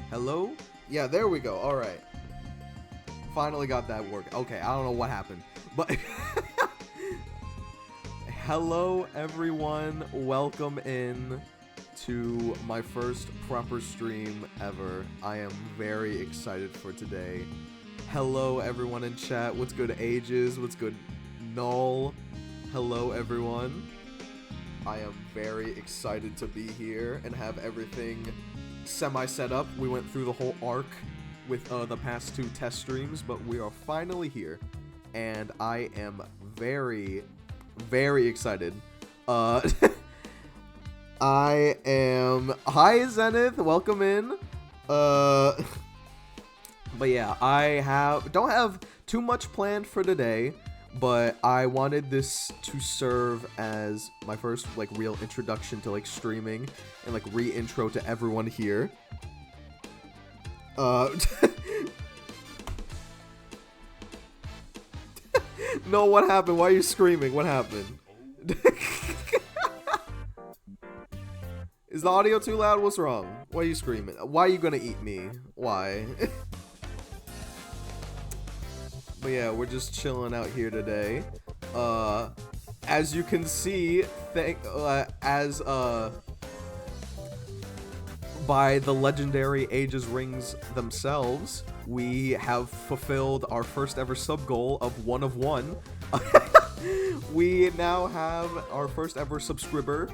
Hello? Yeah, there we go. All right. Finally got that working. Okay, I don't know what happened, but hello everyone. Welcome in to my first proper stream ever. I am very excited for today. Hello everyone in chat. What's good, Ages? What's good, Null? Hello everyone. I am very excited to be here and have everything semi-set up. We went through the whole arc with the past 2 test streams, but we are finally here, and I am very, very excited. I am... Hi, Zenith! Welcome in! But yeah, I don't have too much planned for today, but I wanted this to serve as my first, like, real introduction to, like, streaming and, like, re-intro to everyone here. No, what happened? Why are you screaming? What happened? Is the audio too loud? What's wrong? Why are you screaming? Why are you gonna eat me? Why? But yeah, we're just chilling out here today. As you can see, by the legendary Ages Rings themselves, we have fulfilled our first ever sub goal of 1 of 1. We now have our first ever subscriber.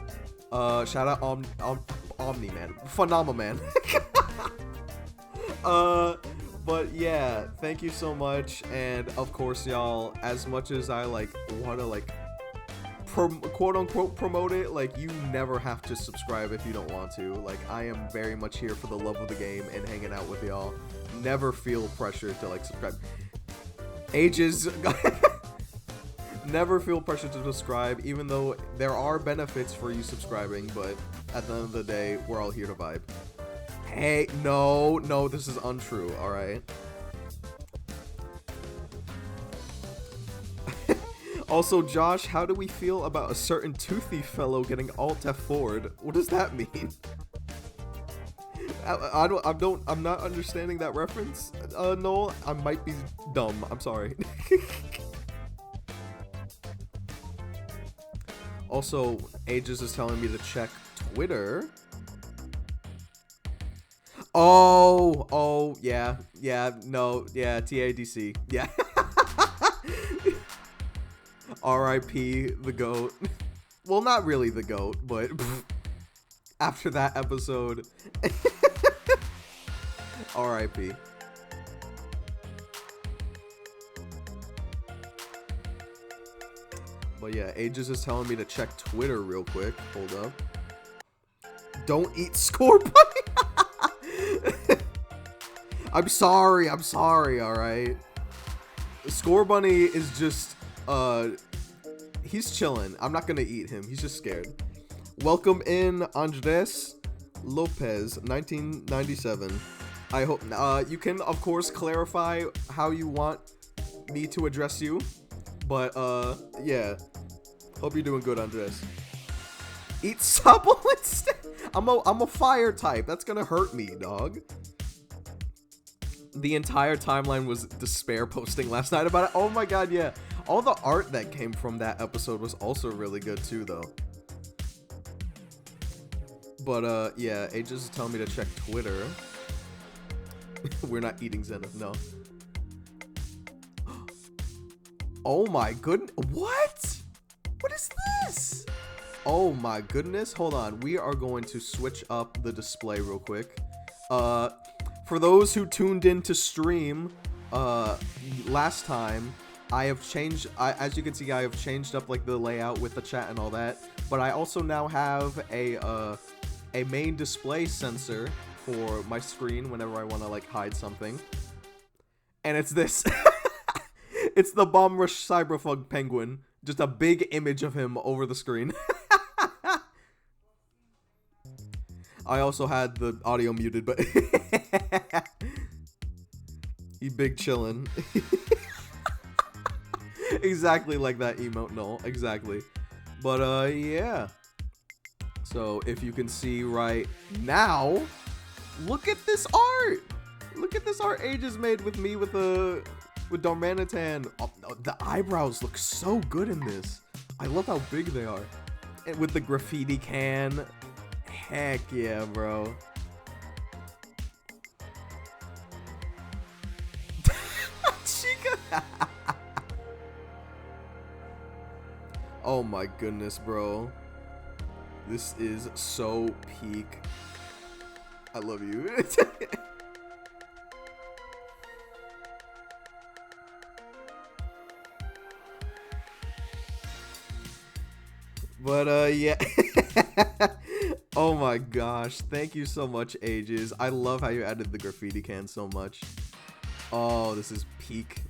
Shout out Omni Man, Phenomena Man. But yeah, thank you so much, and of course, y'all, as much as I like want to like quote unquote promote it, like, you never have to subscribe if you don't want to. Like, I am very much here for the love of the game and hanging out with y'all. Never feel pressure to like subscribe. Ages. Never feel pressure to subscribe, even though there are benefits for you subscribing, but at the end of the day, we're all here to vibe. Hey, no, this is untrue, alright? Also, Josh, how do we feel about a certain toothy fellow getting alt F4'd? What does that mean? I'm not understanding that reference, Noel. I might be dumb, I'm sorry. Also, Ages is telling me to check Twitter. Oh, yeah, TADC, yeah. R.I.P. the GOAT. Well, not really the GOAT, but after that episode, R.I.P. But yeah, Ages is telling me to check Twitter real quick. Hold up. Don't eat Score Bunny! I'm sorry, alright? Score Bunny is just, he's chilling. I'm not gonna eat him. He's just scared. Welcome in, Andres Lopez, 1997. I hope, you can, of course, clarify how you want me to address you. But, yeah. Hope you're doing good, Andres. Eat supple instead? I'm a fire type. That's gonna hurt me, dog. The entire timeline was despair posting last night about it. Oh my god, yeah. All the art that came from that episode was also really good too, though. But, yeah, Ages is telling me to check Twitter. We're not eating Zenith, no. Oh my goodness. What? What is this? Oh my goodness. Hold on. We are going to switch up the display real quick. For those who tuned in to stream last time, I have changed, as you can see, I have changed up like the layout with the chat and all that, but I also now have a main display sensor for my screen whenever I want to like hide something. And it's this. It's the Bomb Rush Cyberfug Penguin. Just a big image of him over the screen. I also had the audio muted, but he big chillin'. Exactly like that emote, no, exactly. But yeah. So if you can see right now, Look at this art. Look at this art Ages made with me with Darmanitan. Oh, the eyebrows look so good in this. I love how big they are. And with the graffiti can. Heck yeah, bro. Chica. Oh my goodness, bro. This is so peak. I love you. But yeah. Oh my gosh, thank you so much, Ages. I love how you added the graffiti can so much. Oh, this is peak.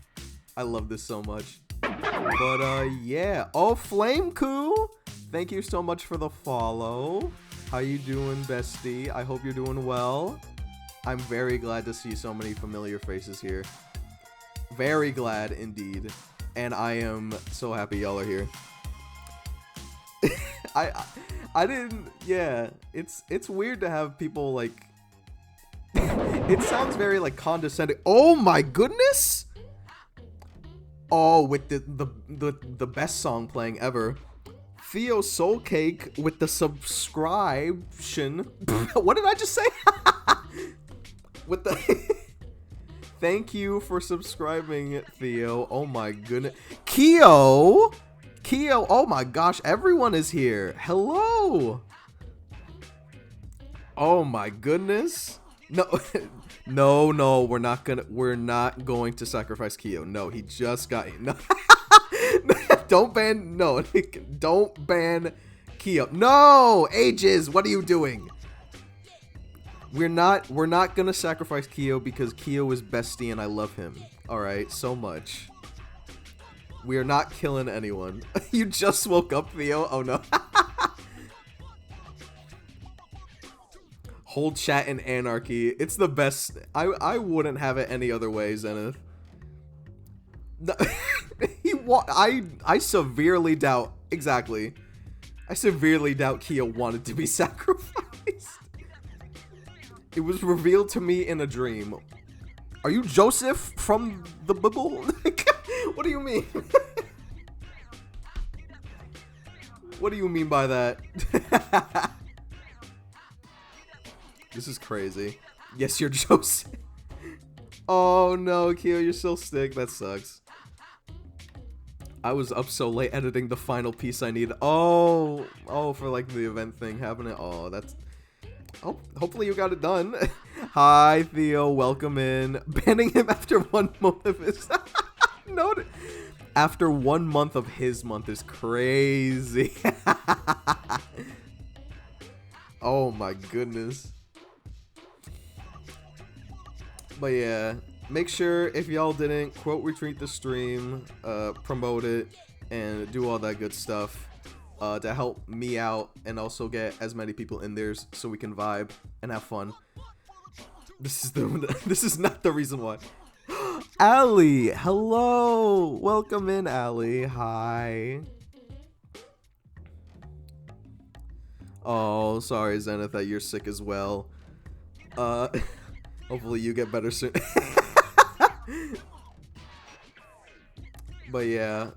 I love this so much. But yeah. Oh, Flameku, thank you so much for the follow. How you doing, bestie? I hope you're doing well. I'm very glad to see so many familiar faces here. Very glad indeed. And I am so happy y'all are here. I didn't, yeah, it's weird to have people like, it sounds very like condescending. Oh my goodness. Oh, with the best song playing ever. Theo Soul Cake with the subscription. What did I just say? With the thank you for subscribing, Theo. Oh my goodness. Keo, oh my gosh, everyone is here. Hello. Oh my goodness. No, no, we're not going to sacrifice Keo. No, he just got no. Don't ban, no, don't ban Keo. No, Ages, what are you doing? We're not gonna sacrifice Keo because Keo is bestie and I love him. All right, so much. We are not killing anyone. You just woke up, Theo. Oh no. Hold chat in anarchy. It's the best. I wouldn't have it any other way, Zenith. No, I severely doubt. Exactly. I severely doubt Keo wanted to be sacrificed. It was revealed to me in a dream. Are you Joseph from the Bible? What do you mean? What do you mean by that? This is crazy. Yes, you're Joseph. Oh no, Keo, you're still sick. That sucks. I was up so late editing the final piece I need. Oh, for like the event thing happening. Oh, that's... Oh, hopefully you got it done. Hi, Theo. Welcome in. Banning him after 1 month of his... No, after 1 month of his month is crazy. Oh my goodness. But yeah, make sure if y'all didn't, quote retweet the stream, promote it, and do all that good stuff to help me out and also get as many people in there so we can vibe and have fun. This is not the reason why. Allie, hello, welcome in, Allie. Hi. Oh, sorry, Zenith, that you're sick as well. Hopefully you get better soon. But yeah,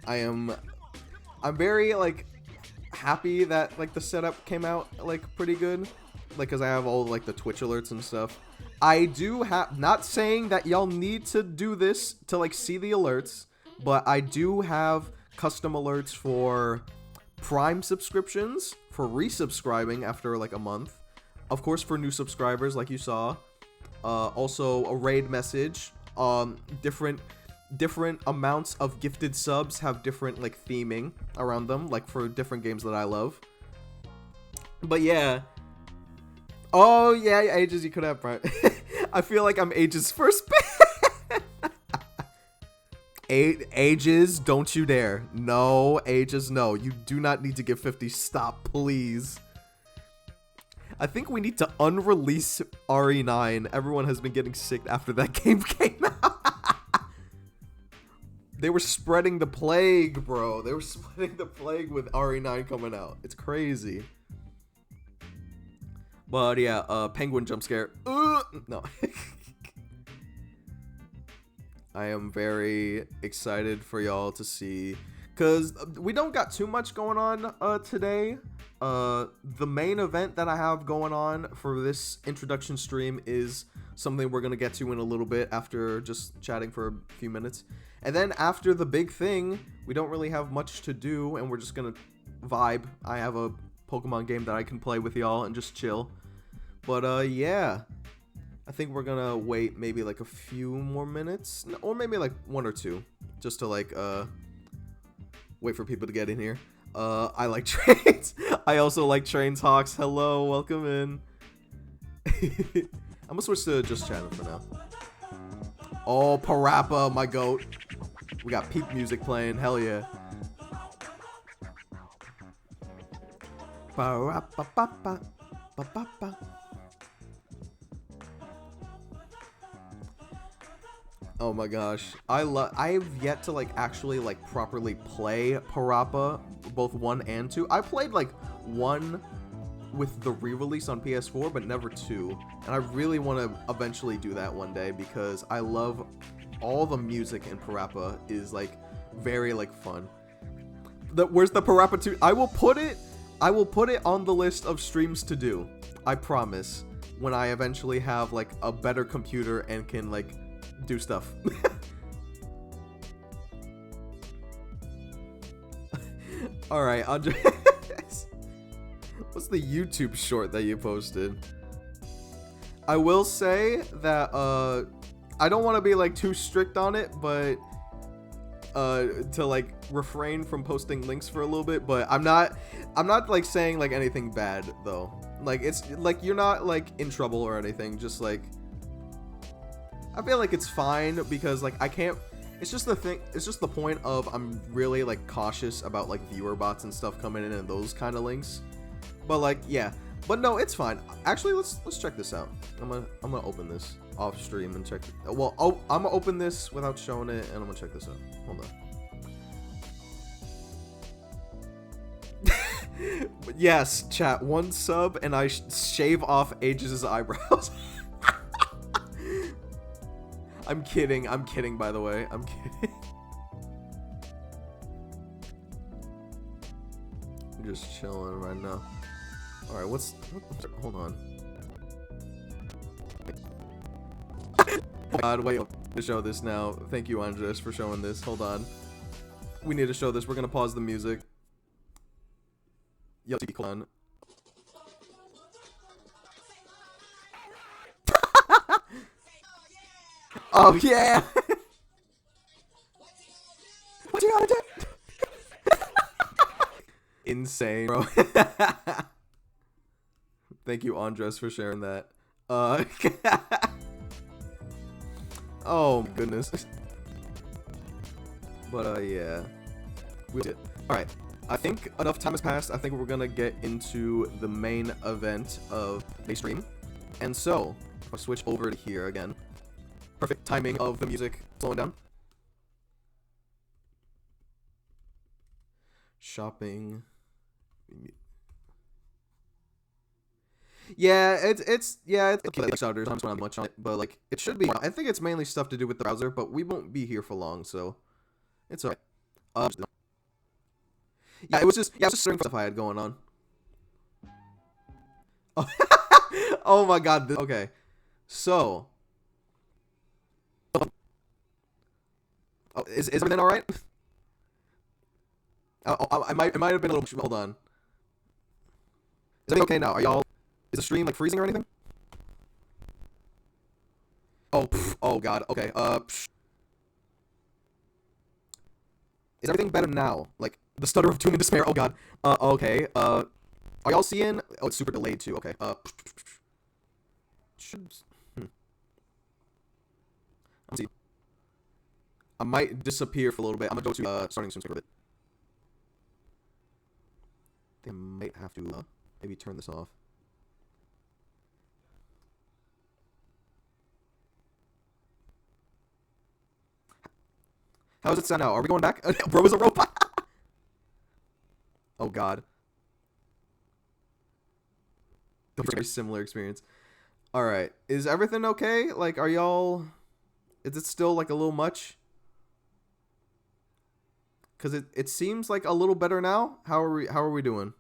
I'm very like happy that like the setup came out like pretty good, like because I have all like the Twitch alerts and stuff. I do have, not saying that y'all need to do this to like see the alerts, but I do have custom alerts for Prime subscriptions, for resubscribing after like a month, of course for new subscribers like you saw, also a raid message, different amounts of gifted subs have different like theming around them, like for different games that I love. But yeah. Oh yeah, Ages, you could have Prime. I feel like I'm Ages' first ban. Ages, don't you dare. No, Ages, no. You do not need to give 50. Stop, please. I think we need to unrelease RE9. Everyone has been getting sick after that game came out. They were spreading the plague, bro. They were spreading the plague with RE9 coming out. It's crazy. But yeah, penguin jump scare. No. I am very excited for y'all to see, because we don't got too much going on today. The main event that I have going on for this introduction stream is something we're going to get to in a little bit after just chatting for a few minutes. And then after the big thing, we don't really have much to do, and we're just going to vibe. I have a Pokemon game that I can play with y'all and just chill. But yeah, I think we're going to wait maybe like a few more minutes, or maybe like 1 or 2, just to like wait for people to get in here. I like trains. I also like trains. Hawks, hello, welcome in. I'm gonna switch to just chatting for now. Oh, Parappa, my goat. We got peak music playing. Hell yeah. Parappa, papa, papa. Oh my gosh, I've yet to like actually like properly play Parappa, both 1 and 2. I played like 1 with the re-release on PS4, but never 2, and I really want to eventually do that one day because I love all the music in Parappa is like very like fun. Where's the Parappa 2? I will put it on the list of streams to do. I promise, when I eventually have like a better computer and can like do stuff. Alright, Andres. What's the YouTube short that you posted? I will say that I don't want to be like too strict on it, but to like refrain from posting links for a little bit, but I'm not like saying like anything bad though. Like it's like you're not like in trouble or anything, just like I feel like it's fine because like I can't, it's just the thing, it's just the point of I'm really like cautious about like viewer bots and stuff coming in and those kind of links. But like yeah, but no, it's fine. Actually, let's check this out. I'm gonna open this off stream and check it. Well, I'm gonna open this without showing it and I'm gonna check this out. Hold on. Yes, chat, 1 sub and I shave off Aegis' eyebrows. I'm kidding, by the way. I'm kidding. I'm just chilling right now. Alright, hold on. God, wait to show this now. Thank you, Andres, for showing this. Hold on. We need to show this. We're gonna pause the music. Yo, hold on. Oh yeah! What you gotta do? Insane, bro. Thank you, Andres, for sharing that. Oh my goodness. But yeah, we did. All right. I think enough time has passed. I think we're gonna get into the main event of the stream. And so, I'll switch over to here again. Perfect timing of the music slowing down. Shopping. Yeah, it's like starters. I'm not much on it, but like it should be. I think it's mainly stuff to do with the browser, but we won't be here for long, so it's alright. Yeah, it was just certain stuff I had going on. Oh, oh my god. Okay, so. Oh, is everything all right? It might have been a little. Hold on. Is everything okay now? Are y'all? Is the stream like freezing or anything? Oh, oh god. Okay. Is everything better now? Like the stutter of doom and despair. Oh god. Okay. Are y'all seeing? Oh, it's super delayed too. Okay. Should. Let's see. I might disappear for a little bit. I'm gonna go to starting stream for a bit. I might have to maybe turn this off. How does it sound now? Are we going back? Bro is a robot. Oh god. Very similar experience. All right, is everything okay? Like, are y'all? Is it still like a little much? Cause it seems like a little better now. How are we doing?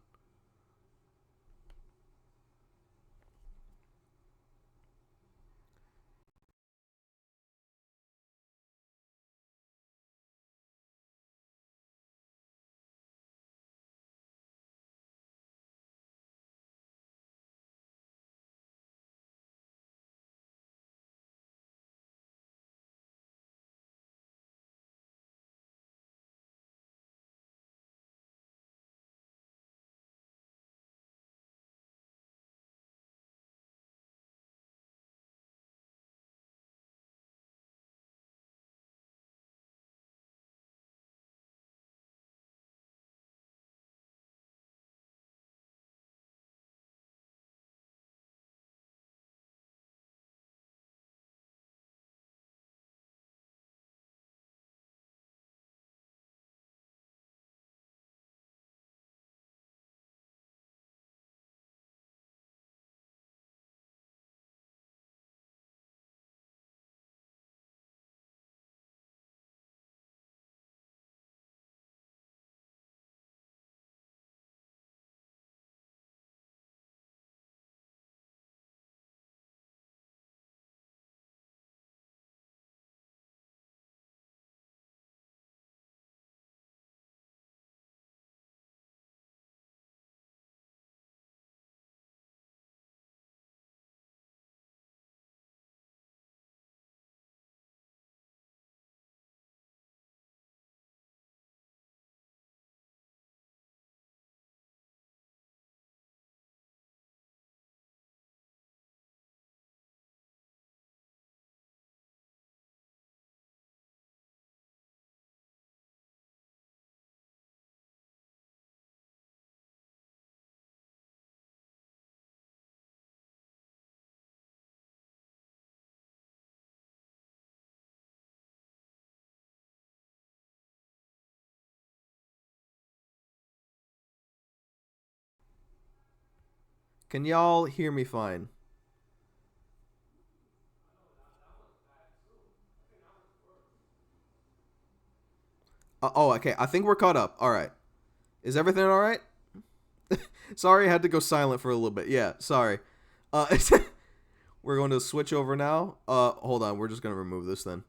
Can y'all hear me fine? Oh, okay. I think we're caught up. All right. Is everything all right? Sorry, I had to go silent for a little bit. Yeah, sorry. Uh, we're going to switch over now. Hold on. We're just gonna remove this then.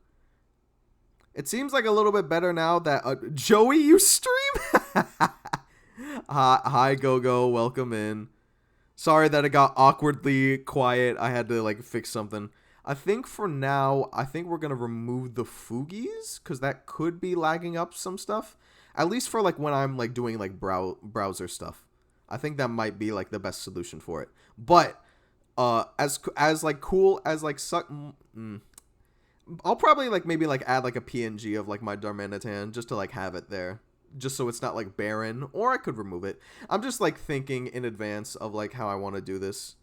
It seems like a little bit better now that Joey, you stream. Hi, Go. Welcome in. Sorry that it got awkwardly quiet. I had to like fix something. I think for now, I think we're gonna remove the Foogies because that could be lagging up some stuff. At least for like when I'm like doing like browser stuff. I think that might be like the best solution for it. But as like cool as like I'll probably like maybe like add like a PNG of like my Darmanitan just to like have it there. Just so it's not like barren, or I could remove it. I'm just like thinking in advance of like how I want to do this,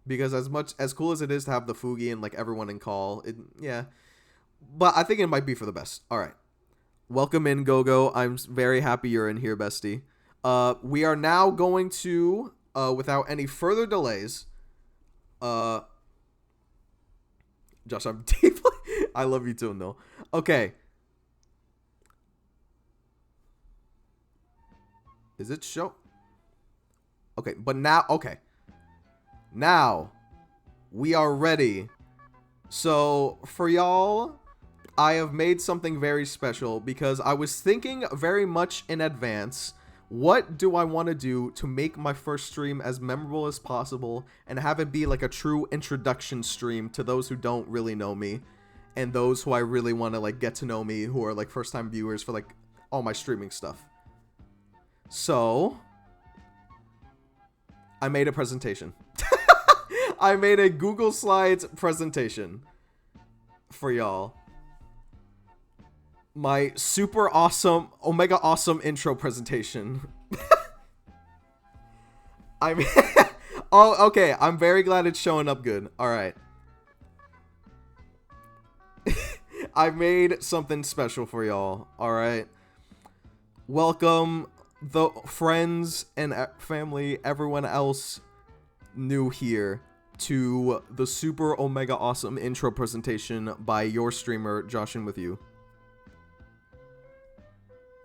because as much as cool as it is to have the Fugi and like everyone in call, yeah, but I think it might be for the best. All right, welcome in, Go. I'm very happy you're in here, bestie. We are now going to without any further delays. Uh, Josh, I'm deeply. I love you too, no. Okay. Is it show? Okay, but now, okay. Now, we are ready. So, for y'all, I have made something very special because I was thinking very much in advance. What do I want to do to make my first stream as memorable as possible and have it be like a true introduction stream to those who don't really know me and those who I really want to like get to know me, who are like first time viewers for like all my streaming stuff. So, I made a presentation. I made a Google Slides presentation for y'all. My super awesome, omega awesome intro presentation. I mean, oh, okay. I'm very glad it's showing up good. All right. I made something special for y'all. All right. Welcome the friends and family, everyone else new here to the super omega awesome intro presentation by your streamer, Joshin with you.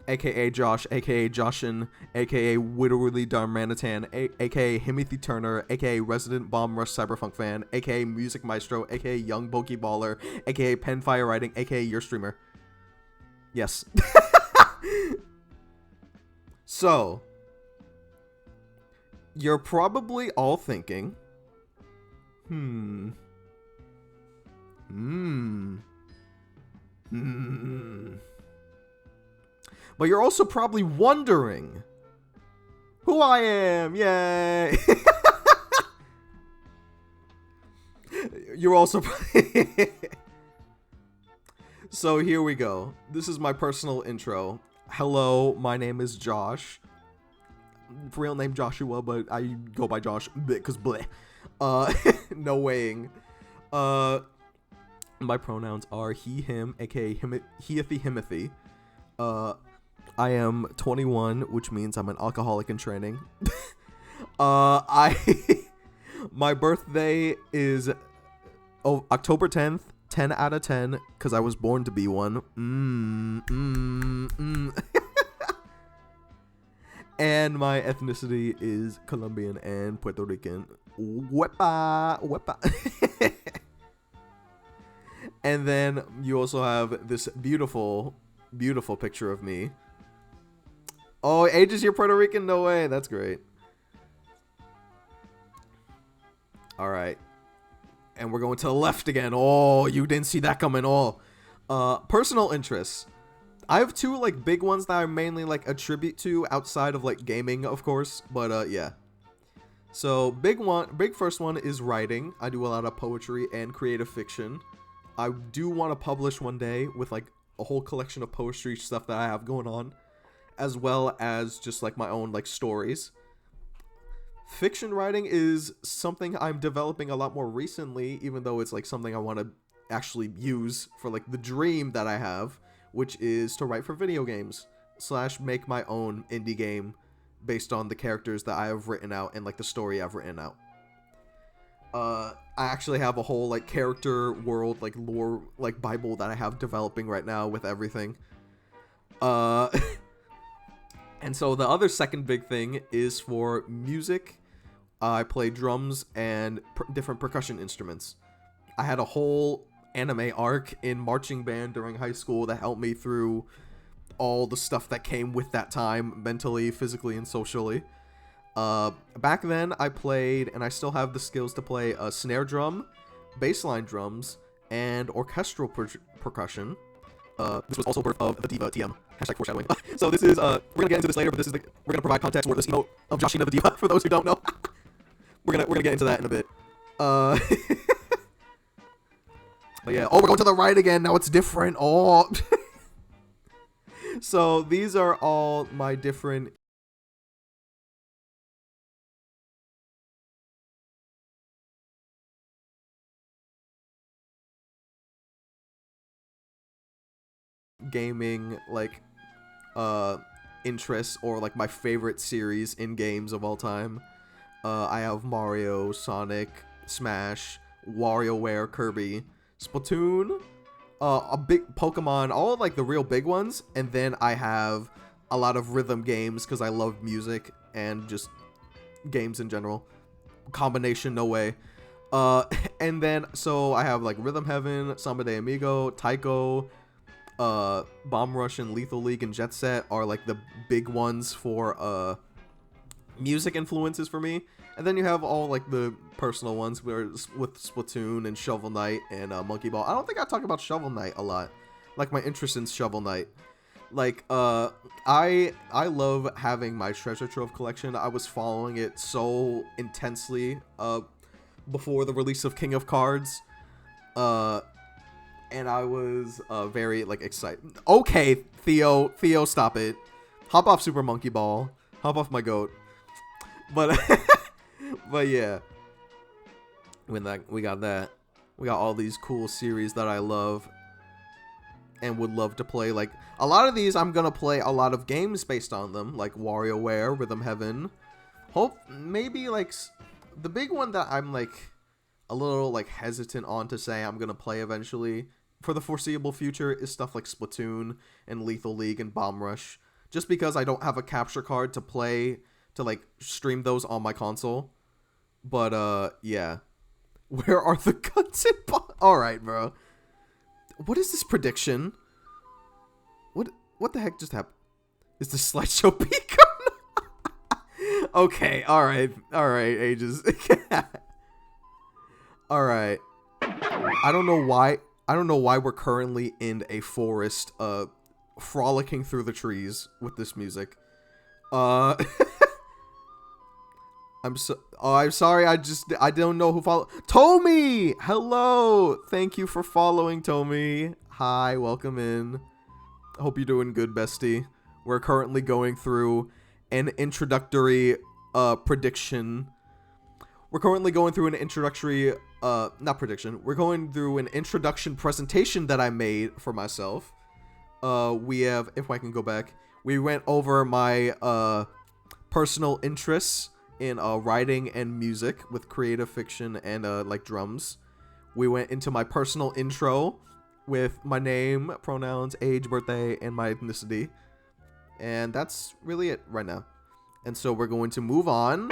AKA Josh, AKA Joshin, AKA Widowly Darmanitan, AKA Himothy Turner, AKA Resident Bomb Rush Cyberpunk fan, AKA Music Maestro, AKA Young Pokeballer, AKA Pen Fire Writing, AKA your streamer. Yes. So, you're probably all thinking, but you're also probably wondering who I am. Yay! You're also So here we go. This is my personal intro. Hello, my name is Josh. Real name Joshua, but I go by Josh because bleh. No weighing. My pronouns are he, him, aka Himothy. I am 21, which means I'm an alcoholic in training. My birthday is October 10th, 10 out of 10, because I was born to be one. And my ethnicity is Colombian and Puerto Rican. Wepa, wepa. And then you also have this beautiful, beautiful picture of me. Oh, Aegis, you're Puerto Rican? No way. That's great. All right. And we're going to the left again. Oh, you didn't see that coming. Oh, personal interests. I have two like big ones that I mainly like attribute to outside of like gaming, of course. But yeah. So big first one is writing. I do a lot of poetry and creative fiction. I do want to publish one day with like a whole collection of poetry stuff that I have going on, as well as just like my own like stories. Fiction writing is something I'm developing a lot more recently, even though it's like something I want to actually use for like the dream that I have, which is to write for video games / make my own indie game based on the characters that I have written out and like the story I've written out. I actually have a whole like character world, like lore, like Bible that I have developing right now with everything. And so the other second big thing is for music. I play drums and different percussion instruments. I had a whole anime arc in marching band during high school that helped me through all the stuff that came with that time, mentally, physically, and socially. Back then, I played, and I still have the skills to play a snare drum, bassline drums, and orchestral percussion. This was also birth of the Diva TM. Hashtag foreshadowing. So this is, we're gonna get into this later, but this is we're gonna provide context for this emote of Joshina the Diva, for those who don't know. we're gonna get into that in a bit. But yeah, oh, we're going to the right again, now it's different, oh. So these are all my different gaming like interests, or like my favorite series in games of all time. I have Mario, Sonic, Smash, WarioWare, Kirby, Splatoon, a big Pokemon, all of like the real big ones, and then I have a lot of rhythm games because I love music and just games in general. Combination, no way. And then so I have like Rhythm Heaven, Samba de Amigo, Taiko, Bomb Rush and Lethal League and Jet Set are like the big ones for music influences for me. And then you have all like the personal ones with Splatoon and Shovel Knight and Monkey Ball. I don't think I talk about Shovel Knight a lot, like my interest in Shovel Knight. Like I love having my treasure trove collection. I was following it so intensely before the release of King of Cards. And I was very like excited. Okay, Theo, stop it. Hop off Super Monkey Ball. Hop off my goat. But but yeah, we got that. We got all these cool series that I love and would love to play. Like a lot of these, I'm gonna play a lot of games based on them, like WarioWare, Rhythm Heaven. Maybe like the big one that I'm like a little like hesitant on to say I'm gonna play eventually for the foreseeable future is stuff like Splatoon and Lethal League and Bomb Rush, just because I don't have a capture card to play to like stream those on my console. But yeah. Where are the guns and bombs? All right, bro. What is this prediction? What the heck just happened? Is the slideshow peak? Okay, all right, ages. All right. I don't know why we're currently in a forest, frolicking through the trees with this music. I'm sorry. I don't know who followed. Tommy, hello. Thank you for following, Tommy. Hi, welcome in. I hope you're doing good, bestie. We're currently going through an introductory prediction. We're currently going through an introductory not prediction. We're going through an introduction presentation that I made for myself. We have, if I can go back, we went over my personal interests in writing and music with creative fiction and like drums. We went into my personal intro with my name, pronouns, age, birthday, and my ethnicity. And that's really it right now. And so we're going to move on.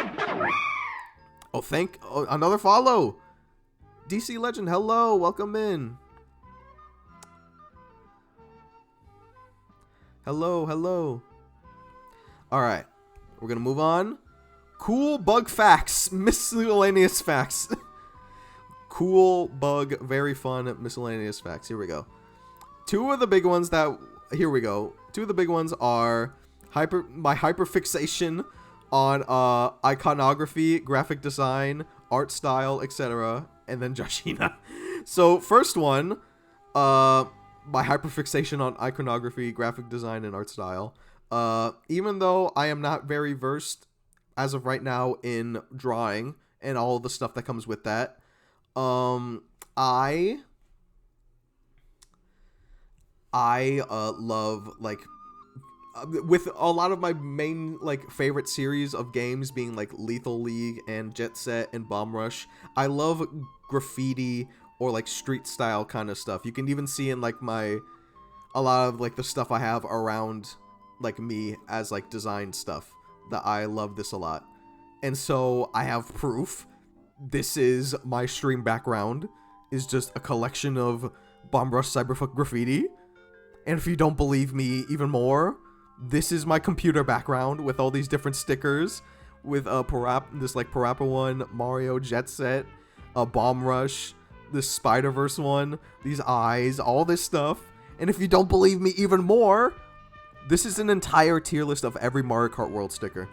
Oh, another follow. DC Legend, hello, welcome in. Hello. All right, we're gonna move on. Cool bug facts, miscellaneous facts. Cool bug, very fun miscellaneous facts. Here we go. Two of the big ones are my hyperfixation on iconography, graphic design, art style, etc., and then Joshina. So first one, my hyperfixation on iconography, graphic design, and art style. Even though I am not very versed as of right now in drawing and all the stuff that comes with that, I love, like, with a lot of my main, like, favorite series of games being, like, Lethal League and Jet Set and Bomb Rush, I love graffiti or, like, street style kind of stuff. You can even see in, like, a lot of, like, the stuff I have around, like, me as, like, design stuff, that I love this a lot. And so I have proof. This is my stream background, is just a collection of Bomb Rush Cyberfuck graffiti. And if you don't believe me even more, this is my computer background with all these different stickers, with this like Parappa one, Mario, Jet Set, Bomb Rush, this Spider-Verse one, these eyes, all this stuff. And if you don't believe me even more, this is an entire tier list of every Mario Kart World sticker.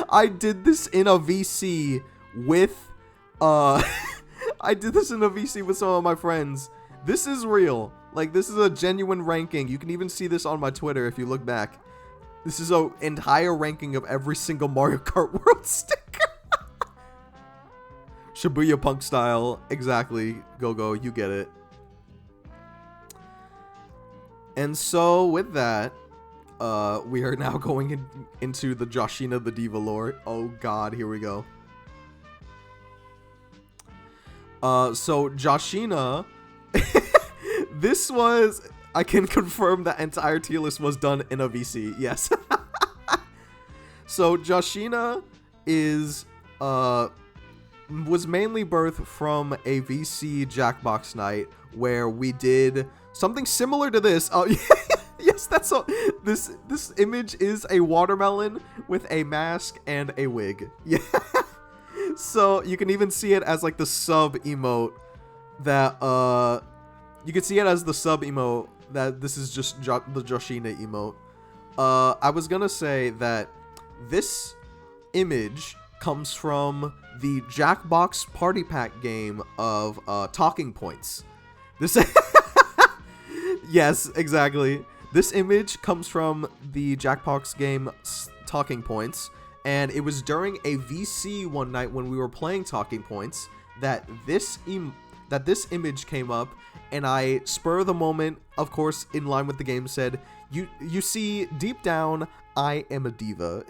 I did this in a VC with some of my friends. This is real. Like, this is a genuine ranking. You can even see this on my Twitter if you look back. This is an entire ranking of every single Mario Kart World sticker. Shibuya Punk style. Exactly. Go, you get it. And so, with that, we are now going into the Joshina the Diva lore. Oh god, here we go. So Joshina... I can confirm that entire tier list was done in a VC. Yes. So Joshina was mainly birthed from a VC Jackbox night where we did something similar to this. Oh, yes, that's all. This image is a watermelon with a mask and a wig. Yeah. So you can even see it as like the sub emote that you can see it as the sub emote that this is just the Joshina emote. I was gonna say that this image comes from the Jackbox Party Pack game of Talking Points. This yes, exactly. This image comes from the Jackbox game Talking Points, and it was during a VC one night when we were playing Talking Points that this image came up, and I, spur of the moment, of course, in line with the game, said, you see, deep down, I am a diva.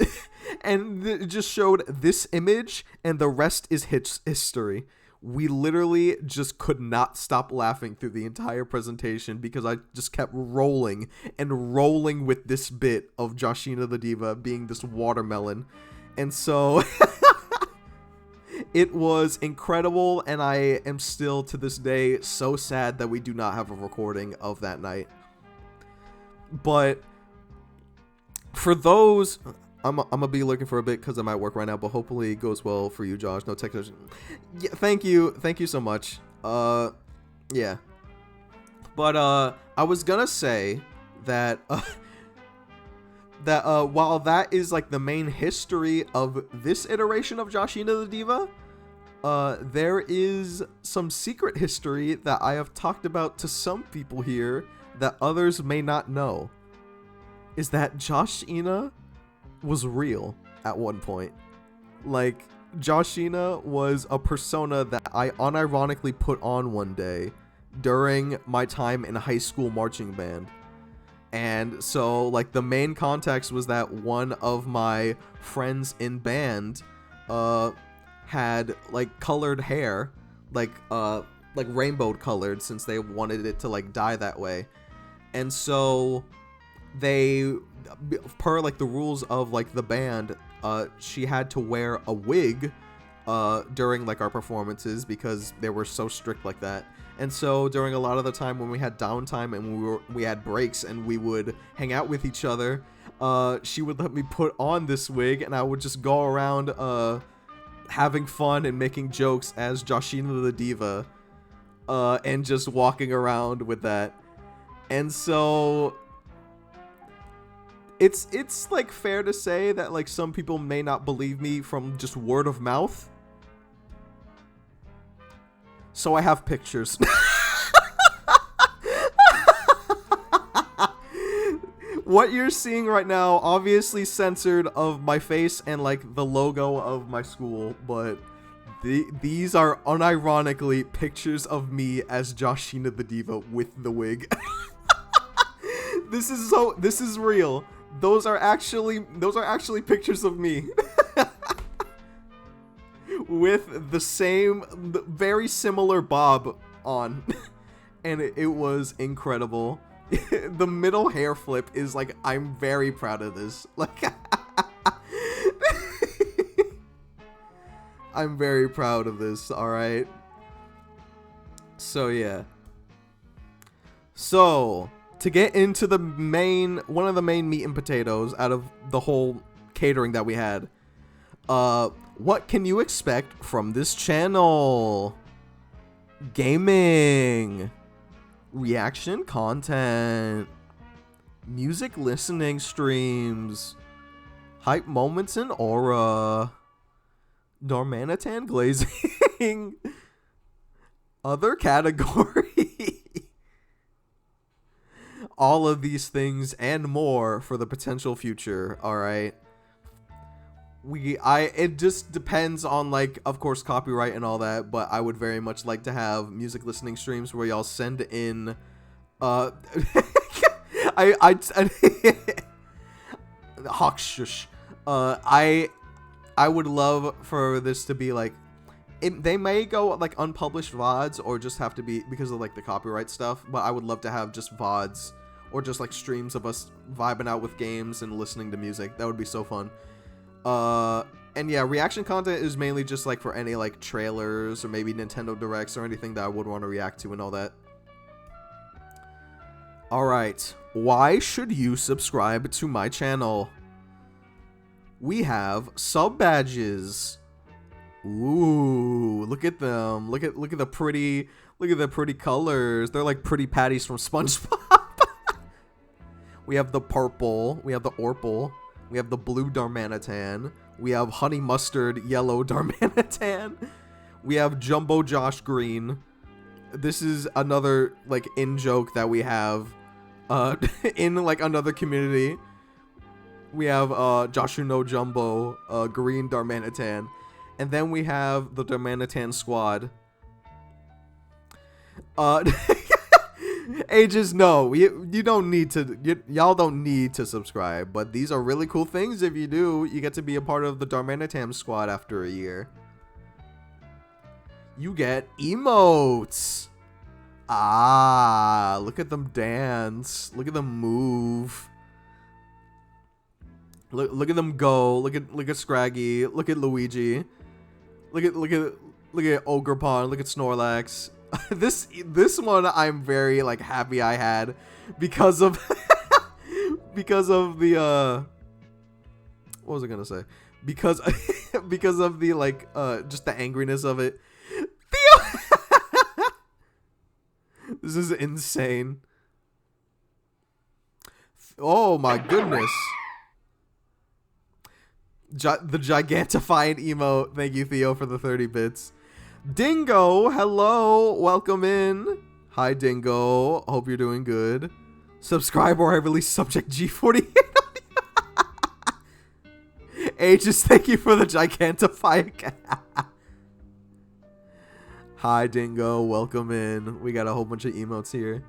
And it just showed this image, and the rest is history. We literally just could not stop laughing through the entire presentation because I just kept rolling and rolling with this bit of Joshina the Diva being this watermelon. And so it was incredible, and I am still to this day so sad that we do not have a recording of that night. But for those, I'm gonna be looking for a bit because I'm at work right now, but hopefully it goes well for you, Josh. No technician. Yeah, thank you so much. Yeah. But I was gonna say that while that is like the main history of this iteration of Joshina the Diva, there is some secret history that I have talked about to some people here that others may not know. Is that Joshina was real at one point. Like, Joshina was a persona that I unironically put on one day during my time in high school marching band. And so, like, the main context was that one of my friends in band had like colored hair, like rainbow colored, since they wanted it to like dye that way. And so they, per like the rules of like the band, she had to wear a wig during like our performances because they were so strict like that. And so during a lot of the time when we had downtime and we had breaks and we would hang out with each other, she would let me put on this wig, and I would just go around having fun and making jokes as Joshina the Diva, and just walking around with that. And so it's like fair to say that like some people may not believe me from just word of mouth. So I have pictures. What you're seeing right now, obviously censored of my face and like the logo of my school, but these are unironically pictures of me as Joshina the Diva with the wig. This is real. Those are actually pictures of me. With the same, very similar bob on. And it was incredible. The middle hair flip is like, I'm very proud of this. Like, I'm very proud of this, alright? So, yeah. So, to get into the one of the main meat and potatoes out of the whole catering that we had, what can you expect from this channel? Gaming, reaction content, music listening streams, hype moments in aura, Darmanitan glazing, other category. All of these things and more for the potential future, alright? It just depends on, like, of course, copyright and all that, but I would very much like to have music listening streams where y'all send in, Hawkshush. I would love for this to be, like, they may go, like, unpublished VODs or just have to be, because of, like, the copyright stuff, but I would love to have just VODs or just, like, streams of us vibing out with games and listening to music. That would be so fun. And yeah, reaction content is mainly just like for any like trailers or maybe Nintendo Directs or anything that I would want to react to and all that. Alright, why should you subscribe to my channel? We have sub badges. Ooh, look at them. Look at the pretty colors. They're like pretty patties from SpongeBob. We have the purple, we have the orpal. We have the blue Darmanitan. We have honey mustard yellow Darmanitan. We have Jumbo Josh Green. This is another like in joke that we have in like another community. We have Joshuno Jumbo Green Darmanitan. And then we have the Darmanitan squad. Ages, no, you don't need to. Y'all don't need to subscribe, but these are really cool things. If you do, you get to be a part of the Darmanitam squad after a year. You get emotes. Ah, look at them dance. Look at them move. Look at them go. Look at Scraggy. Look at Luigi. Look at Ogrepon. Look at Snorlax. this one I'm very like happy I had because of because of the what was I gonna say? Because of the like just the angriness of it. This is insane. Oh my goodness. The gigantifying emote. Thank you, Theo, for the 30 bits. Dingo, hello. Welcome in. Hi, Dingo. Hope you're doing good. Subscribe or I release subject G48. Ages, thank you for the gigantifying. Hi, Dingo. Welcome in. We got a whole bunch of emotes here.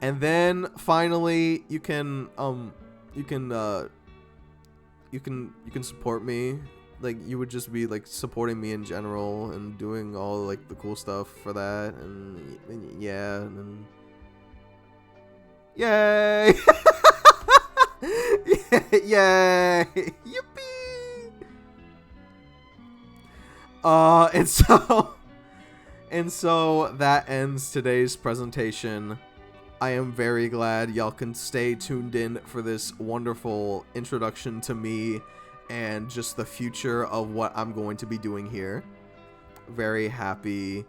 And then finally, you can support me. Like, you would just be like supporting me in general and doing all like the cool stuff for that, and yeah, and then yay. Yay. Yippee. And so that ends today's presentation. I am very glad y'all can stay tuned in for this wonderful introduction to me and just the future of what I'm going to be doing here. Very happy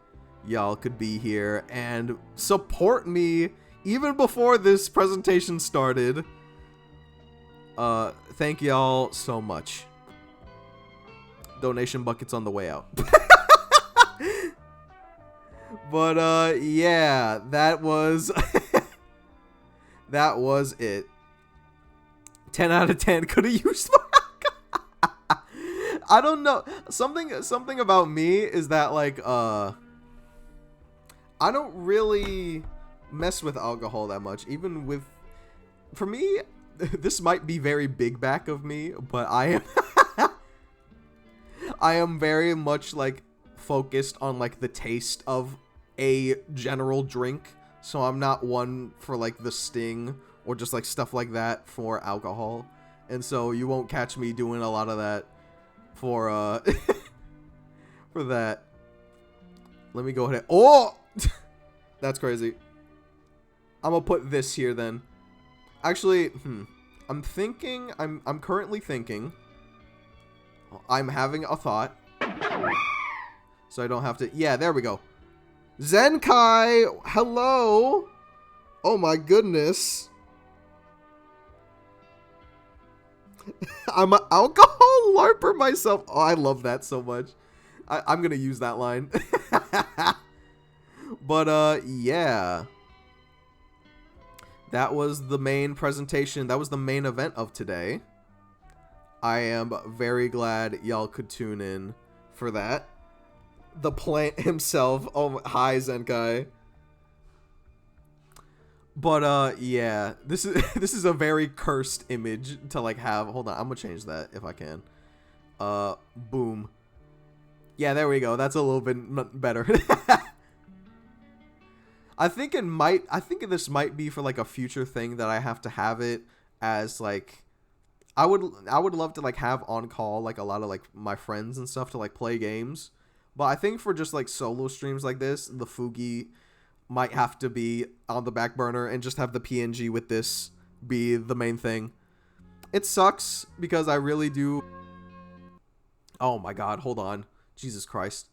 y'all could be here and support me even before this presentation started. Thank y'all so much. Donation buckets on the way out. But yeah, that was that was it. 10 out of 10 could have used more. I don't know. Something about me is that like I don't really mess with alcohol that much. Even with, for me, this might be very big back of me, but I am very much like focused on like the taste of a general drink. So I'm not one for like the sting or just like stuff like that for alcohol. And so you won't catch me doing a lot of that for for that. Let me go ahead. Oh, that's crazy. I'm gonna put this here then. Actually, I'm currently thinking. I'm having a thought. So I don't have to. Yeah, there we go. Zenkai, hello. Oh my goodness. I'm an alcohol LARPer myself. Oh, I love that so much. I'm gonna use that line. But yeah. That was the main presentation. That was the main event of today. I am very glad y'all could tune in for that. The plant himself. Oh, hi Zenkai. But yeah, this is a very cursed image to like have. Hold on, I'm gonna change that if I can. Boom. Yeah, there we go. That's a little bit better. I think this might be for like a future thing that I have to have it as like I would love to like have on call like a lot of like my friends and stuff to like play games. But I think for just like solo streams like this, the Fugi might have to be on the back burner and just have the PNG with this be the main thing. It sucks because I really do. Oh my god, hold on. Jesus Christ.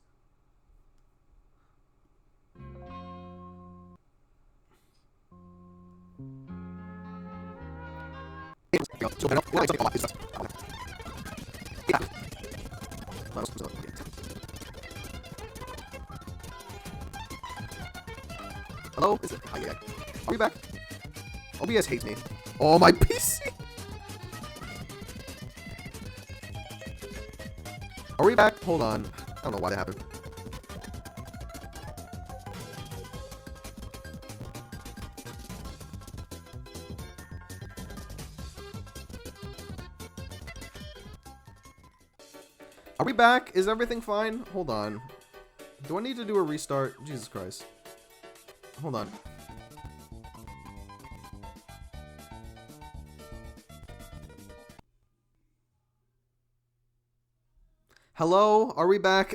Hello? Is it? Oh, yeah. Are we back? OBS hates me. Oh, my PC! Are we back? Hold on. I don't know why that happened. Are we back? Is everything fine? Hold on. Do I need to do a restart? Jesus Christ. Hold on. Hello? Are we back?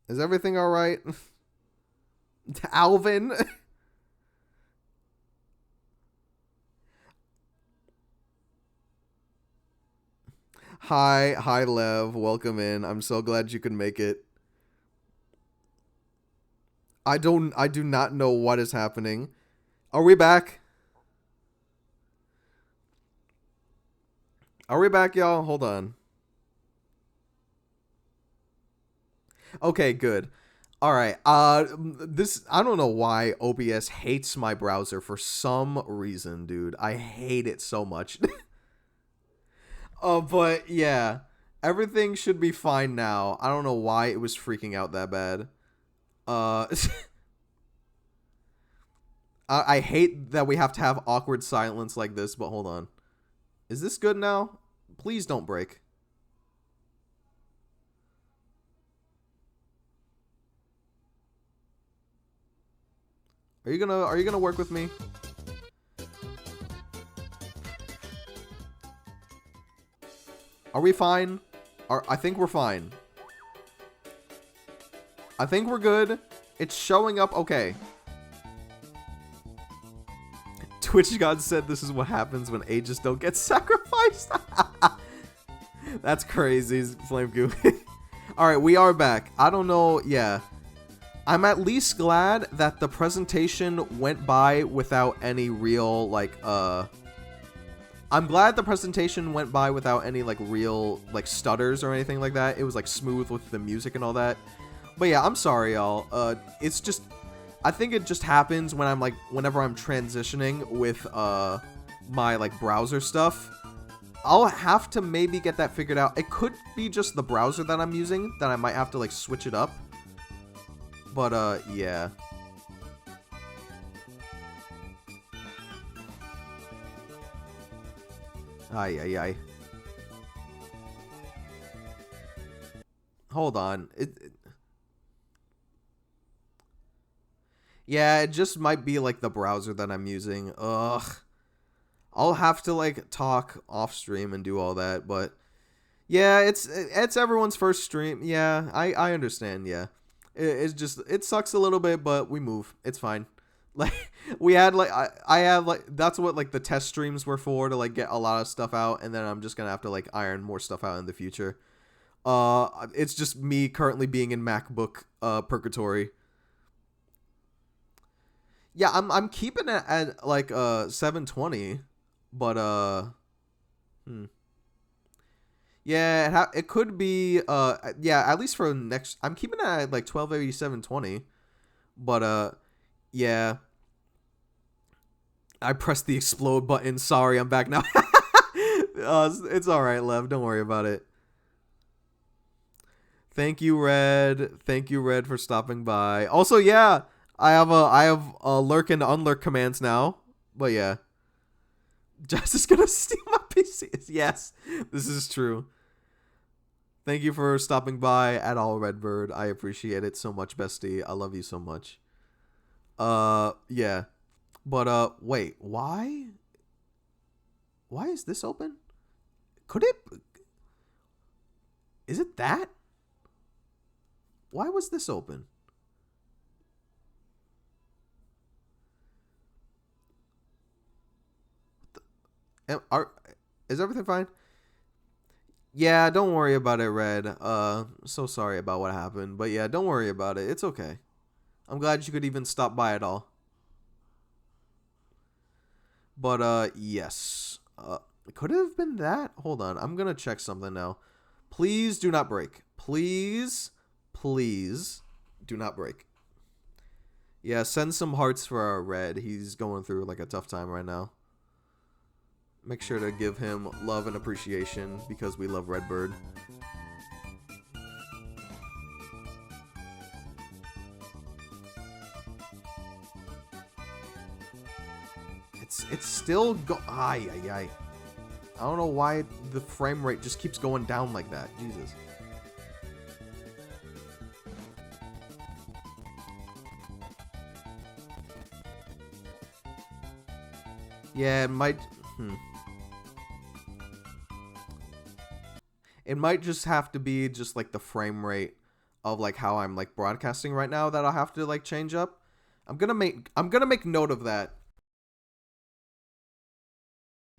Is everything alright? Alvin? Hi, Lev. Welcome in. I'm so glad you could make it. I do not know what is happening. Are we back? Are we back, y'all? Hold on. Okay, good. All right. This I don't know why OBS hates my browser for some reason, dude. I hate it so much. But yeah, everything should be fine now. I don't know why it was freaking out that bad. Uh, I hate that we have to have awkward silence like this. But hold on, is this good now? Please don't break. Are you gonna work with me? Are we fine? I think we're fine. I think we're good. It's showing up okay. Twitch God said this is what happens when ages don't get sacrificed. That's crazy, Flame Goo. Alright, we are back. I don't know, yeah. I'm at least glad that the presentation went by without any real, like, I'm glad the presentation went by without any, like, real, like, stutters or anything like that. It was, like, smooth with the music and all that. But yeah, I'm sorry, y'all. It's just, I think it just happens when I'm, like, whenever I'm transitioning with, my, like, browser stuff. I'll have to maybe get that figured out. It could be just the browser that I'm using, that I might have to, like, switch it up. But, yeah. Ay. Hold on. Yeah, it just might be like the browser that I'm using. Ugh. I'll have to like talk off stream and do all that, but yeah, it's everyone's first stream. Yeah, I understand. Yeah. It's just it sucks a little bit, but we move. It's fine. Like we had like I have like that's what like the test streams were for, to like get a lot of stuff out, and then I'm just gonna have to like iron more stuff out in the future. It's just me currently being in MacBook purgatory. Yeah, I'm keeping it at like 720, but hmm. Yeah, it could be yeah, at least for next I'm keeping it at like 1280 720, but yeah, I pressed the explode button. Sorry, I'm back now. It's all right, Lev. Don't worry about it. Thank you, Red. Thank you, Red, for stopping by. Also, yeah, I have lurk and unlurk commands now. But yeah, Jess is gonna steal my PCs. Yes, this is true. Thank you for stopping by at all, Redbird. I appreciate it so much, bestie. I love you so much. Yeah, but wait, why? Why is this open? Could it? Is it that? Why was this open? Are is everything fine? Yeah, don't worry about it, Red. So sorry about what happened, but yeah, don't worry about it. It's okay. I'm glad you could even stop by at all. But yes. It could have been that. Hold on. I'm going to check something now. Please do not break. Please, please do not break. Yeah, send some hearts for our Red. He's going through like a tough time right now. Make sure to give him love and appreciation because we love Redbird. It's still ay ay ay. I don't know why the frame rate just keeps going down like that. Jesus. Yeah, it might. It might just have to be just like the frame rate of like how I'm like broadcasting right now that I'll have to like change up. I'm gonna make note of that.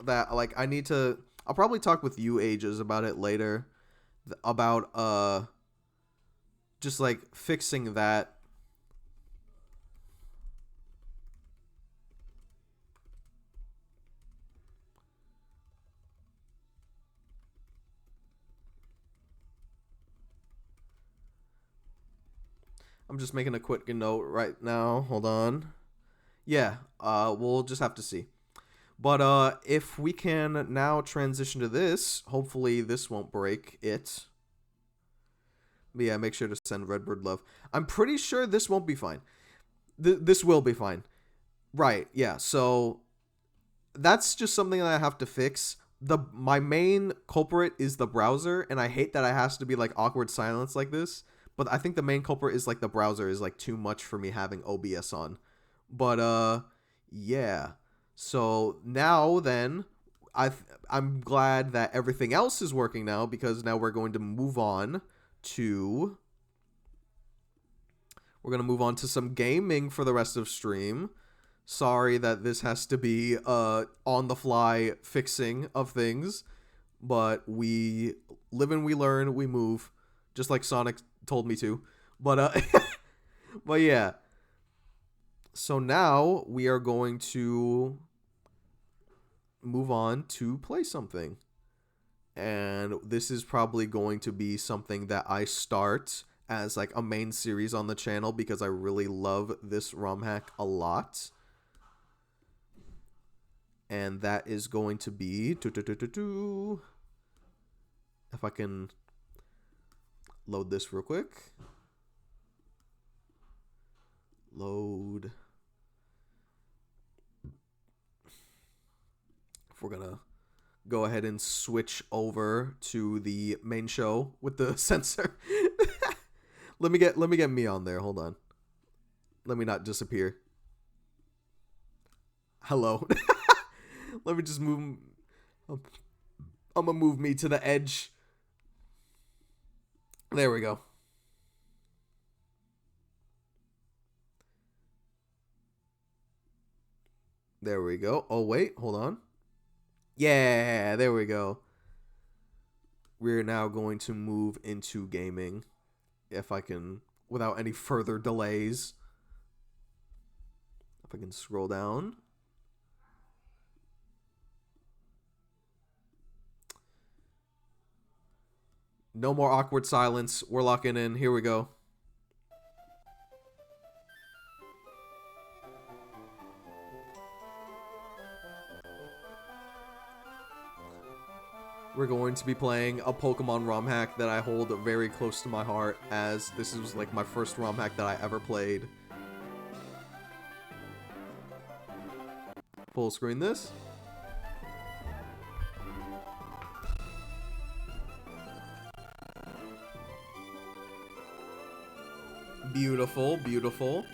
That like I need to. I'll probably talk with you Ages about it later. About just like fixing that. I'm just making a quick note right now. Hold on. Yeah, we'll just have to see. But if we can now transition to this, hopefully this won't break it. But yeah, make sure to send Redbird love. I'm pretty sure this won't be fine. This will be fine. Right, yeah. So that's just something that I have to fix. My main culprit is the browser, and I hate that it has to be like awkward silence like this. But I think the main culprit is like the browser is like too much for me having OBS on. But yeah. So now then, I'm glad that everything else is working now because now we're going to move on to some gaming for the rest of stream. Sorry that this has to be on the fly fixing of things, but we live and we learn, we move, just like Sonic told me to. But but yeah. So now we are going to move on to play something. And this is probably going to be something that I start as like a main series on the channel because I really love this ROM hack a lot. And that is going to be if I can load this real quick. Load. If we're gonna go ahead and switch over to the main show with the sensor. let me get me on there. Hold on. Let me not disappear. Hello. Let me just move. I'm gonna move me to the edge. There we go. There we go. Oh, wait. Hold on. Yeah, there we go. We're now going to move into gaming. If I can, without any further delays. If I can scroll down. No more awkward silence. We're locking in. Here we go. We're going to be playing a Pokemon ROM hack that I hold very close to my heart, as this was like my first ROM hack that I ever played. Full screen this. Beautiful, beautiful.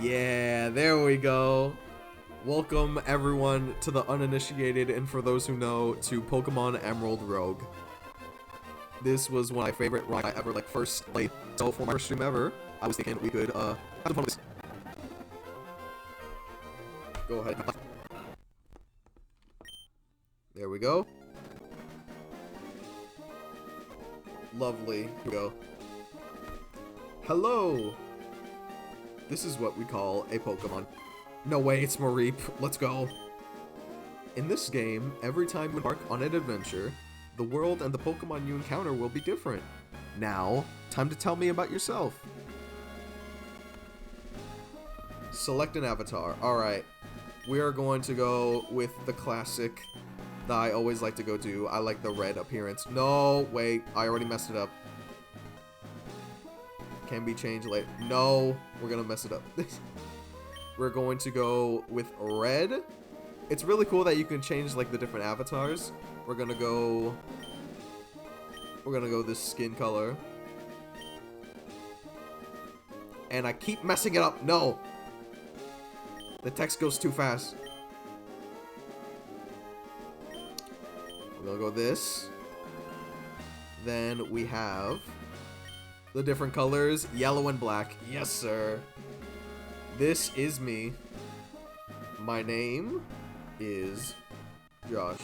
Yeah, there we go. Welcome everyone to the uninitiated, and for those who know, to Pokemon Emerald Rogue. This was one of my favorite ROM I ever first played. So for my first stream ever, I was thinking we could have some fun with this. Go ahead. There we go. Lovely. Here we go. Hello! This is what we call a Pokemon. No way, it's Mareep. Let's go. In this game, every time you embark on an adventure, the world and the Pokemon you encounter will be different. Now, time to tell me about yourself. Select an avatar. Alright. We are going to go with the classic that I always like to go to. I like the red appearance. No, wait. I already messed it up. Can be changed later. No, we're gonna mess it up. We're going to go with red. It's really cool that you can change the different avatars. We're gonna go this skin color. And I keep messing it up. No. The text goes too fast. We're gonna go this. Then we have the different colors, yellow and black. Yes, sir. This is me. My name is Josh.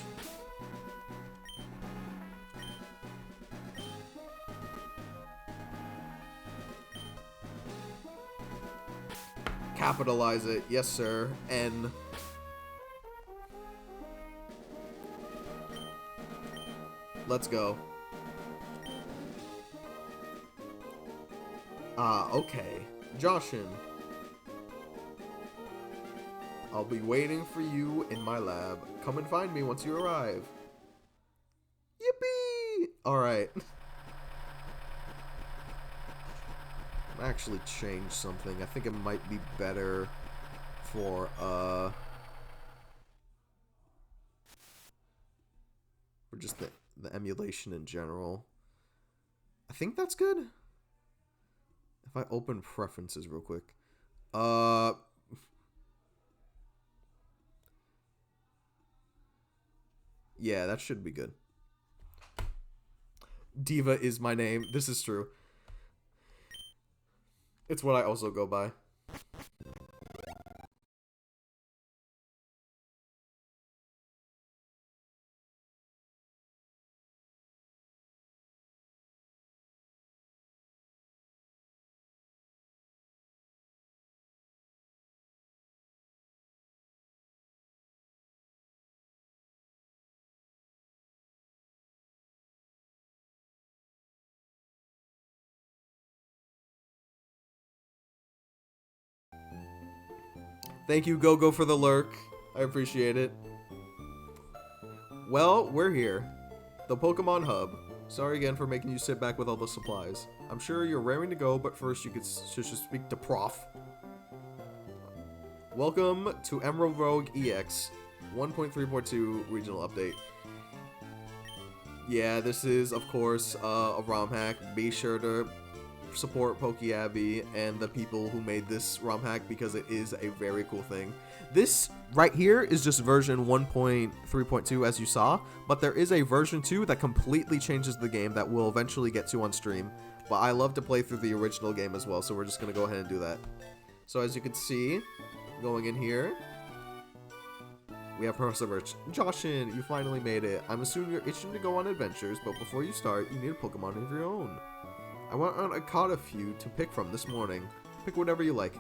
Capitalize it. Yes, sir. N. Let's go. Ah, okay. Joshin. I'll be waiting for you in my lab. Come and find me once you arrive. Yippee! Alright. I actually changed something. I think it might be better for just the emulation in general. I think that's good. If I open preferences real quick. Yeah, that should be good. Diva is my name. This is true. It's what I also go by. Thank you, Go-Go, for the lurk. I appreciate it. Well, we're here. The Pokemon Hub. Sorry again for making you sit back with all the supplies. I'm sure you're raring to go, but first you should speak to Prof. Welcome to Emerald Rogue EX 1.3.2 Regional Update. Yeah, this is, of course, a ROM hack. Be sure to support PokeAbby and the people who made this ROM hack because it is a very cool thing. This right here is just version 1.3.2 as you saw, but there is a version 2 that completely changes the game that we'll eventually get to on stream. But I love to play through the original game as well, so we're just going to go ahead and do that. So as you can see, going in here, we have Professor Birch. Joshin, you finally made it. I'm assuming you're itching to go on adventures, but before you start, you need a Pokemon of your own. I caught a few to pick from this morning. Pick whatever you like.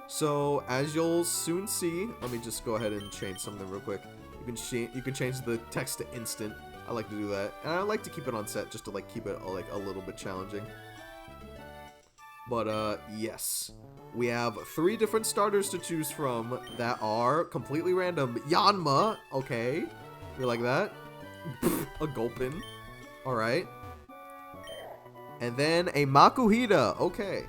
So, as you'll soon see, let me just go ahead and change something real quick. You can change the text to instant. I like to do that. And I like to keep it on set just to like keep it like a little bit challenging. But yes. We have 3 different starters to choose from that are completely random. Yanma, okay. You like that? A Gulpin. Alright. And then a Makuhita, okay.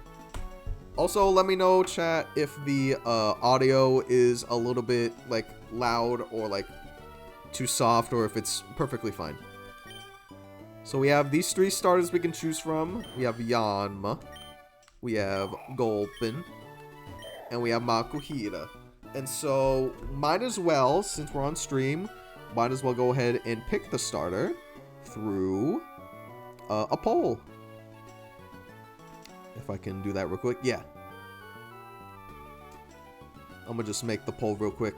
Also, let me know, chat, if the audio is a little bit, like, loud or, like, too soft, or if it's perfectly fine. So we have these 3 starters we can choose from. We have Yanma. We have Gulpin. And we have Makuhita. And so, might as well, since we're on stream, might as well go ahead and pick the starter through a poll. If I can do that real quick. Yeah. I'm gonna just make the poll real quick.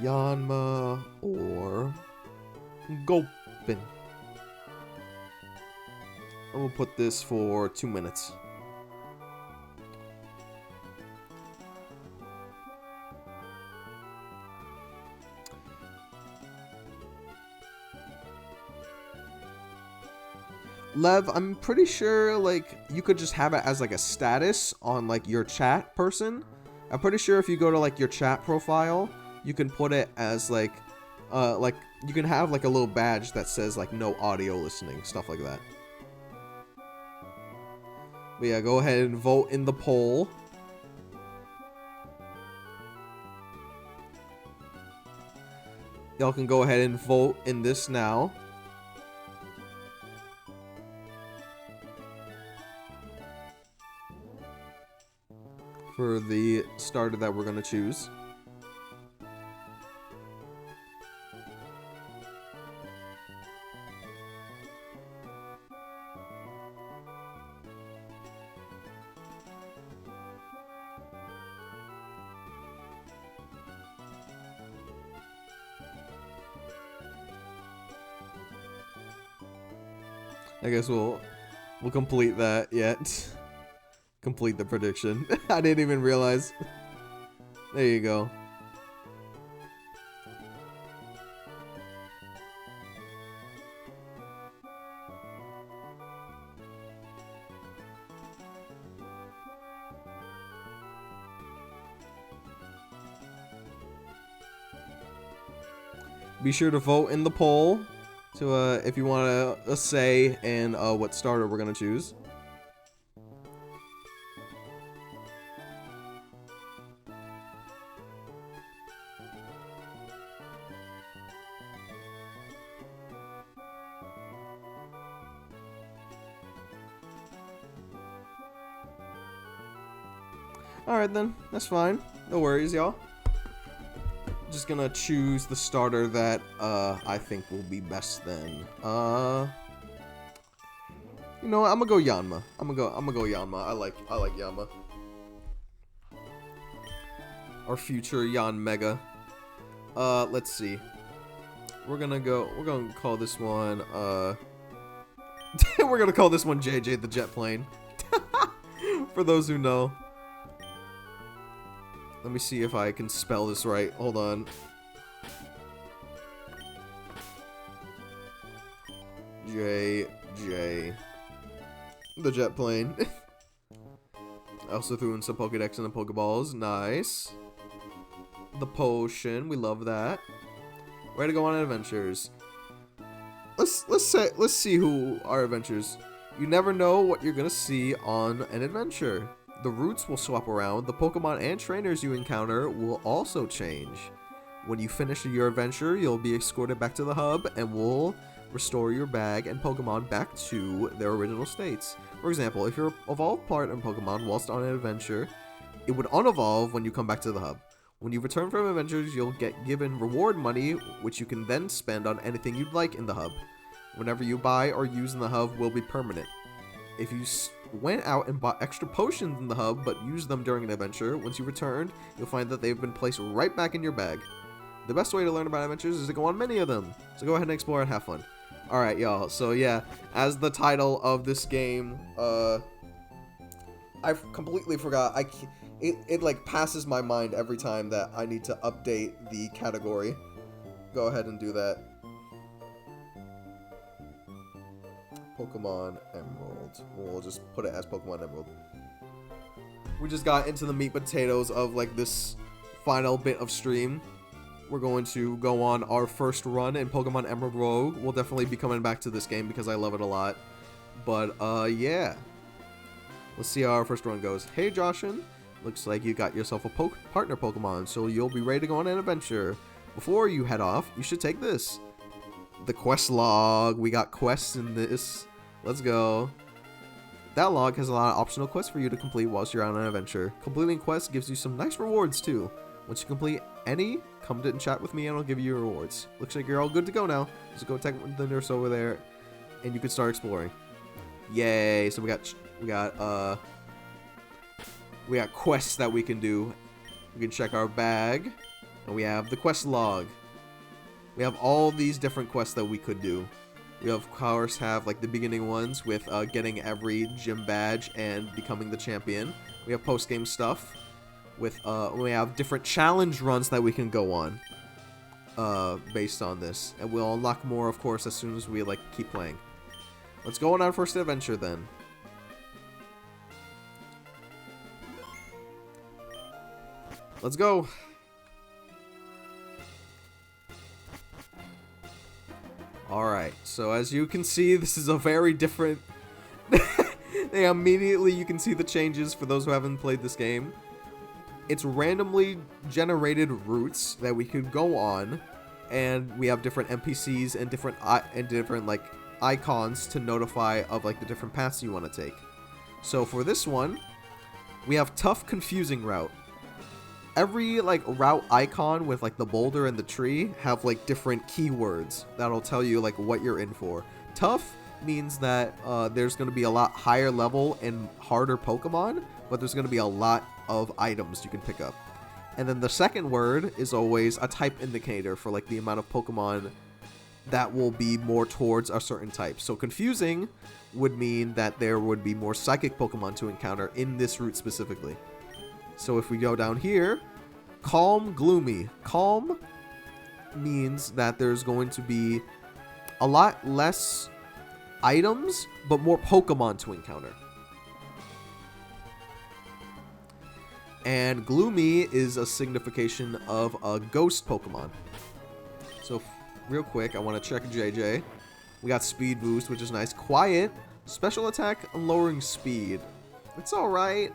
Yanma or Gulpin. I'm gonna put this for 2 minutes. Lev, I'm pretty sure, like, you could just have it as, like, a status on, like, your chat person. I'm pretty sure if you go to, like, your chat profile, you can put it as, like, you can have, like, a little badge that says, like, no audio listening, stuff like that. But yeah, go ahead and vote in the poll. Y'all can go ahead and vote in this now. For the starter that we're gonna choose. I guess we'll complete that yet. Complete the prediction. I didn't even realize. There you go. Be sure to vote in the poll to if you want a say in what starter we're gonna choose. Alright then, that's fine. No worries, y'all. Just gonna choose the starter that I think will be best then. You know what? I'm gonna go Yanma. I'm gonna go Yanma. I like Yanma. Our future Yan Mega. Let's see. We're gonna call this one we're gonna call this one JJ the Jet Plane. For those who know. Let me see if I can spell this right. Hold on. JJ. The Jet Plane. I also threw in some Pokedex and the Pokeballs. Nice. The potion. We love that. Ready to go on adventures. Let's see who our adventures. You never know what you're gonna see on an adventure. The routes will swap around. The Pokemon and trainers you encounter will also change. When you finish your adventure, you'll be escorted back to the hub and will restore your bag and Pokemon back to their original states. For example, if your evolved part in Pokemon whilst on an adventure, it would unevolve when you come back to the hub. When you return from adventures, you'll get given reward money, which you can then spend on anything you'd like in the hub. Whenever you buy or use in the hub will be permanent. If you went out and bought extra potions in the hub but used them during an adventure, once you returned, you'll find that they've been placed right back in your bag. The best way to learn about adventures is to go on many of them, so go ahead and explore and have fun. Alright, y'all, so yeah, as the title of this game, I completely forgot. It like passes my mind every time that I need to update the category. Go ahead and do that. Pokemon Emerald. We'll just put it as Pokemon Emerald. We just got into the meat potatoes of like this final bit of stream. We're going to go on our first run in Pokemon Emerald Rogue. We'll definitely be coming back to this game because I love it a lot. But yeah. Let's see how our first run goes. Hey Joshin, looks like you got yourself a partner Pokemon, so you'll be ready to go on an adventure. Before you head off, you should take this. The quest log. We got quests in this. Let's go. That log has a lot of optional quests for you to complete whilst you're on an adventure. Completing quests gives you some nice rewards too. Once you complete any, come and chat with me and I'll give you your rewards. Looks like you're all good to go now. Just go attack the nurse over there and you can start exploring. Yay. So we got quests that we can do. We can check our bag and we have the quest log. We have all these different quests that we could do. We of course have like the beginning ones with getting every gym badge and becoming the champion. We have post-game stuff with we have different challenge runs that we can go on based on this, and we'll unlock more of course as soon as we like keep playing. Let's go on our first adventure then. Let's go. Alright, so as you can see, this is a very different... Immediately you can see the changes for those who haven't played this game. It's randomly generated routes that we could go on, and we have different NPCs and different like icons to notify of like the different paths you want to take. So for this one, we have tough confusing route. Every like route icon with like the boulder and the tree have like different keywords that'll tell you like what you're in for. Tough means that there's going to be a lot higher level and harder Pokemon, but there's going to be a lot of items you can pick up. And then the second word is always a type indicator for like the amount of Pokemon that will be more towards a certain type. So confusing would mean that there would be more psychic Pokemon to encounter in this route specifically. So if we go down here, calm, gloomy. Calm means that there's going to be a lot less items, but more Pokemon to encounter. And gloomy is a signification of a ghost Pokemon. So real quick, I want to check JJ. We got speed boost, which is nice. Quiet, special attack, and lowering speed. It's alright.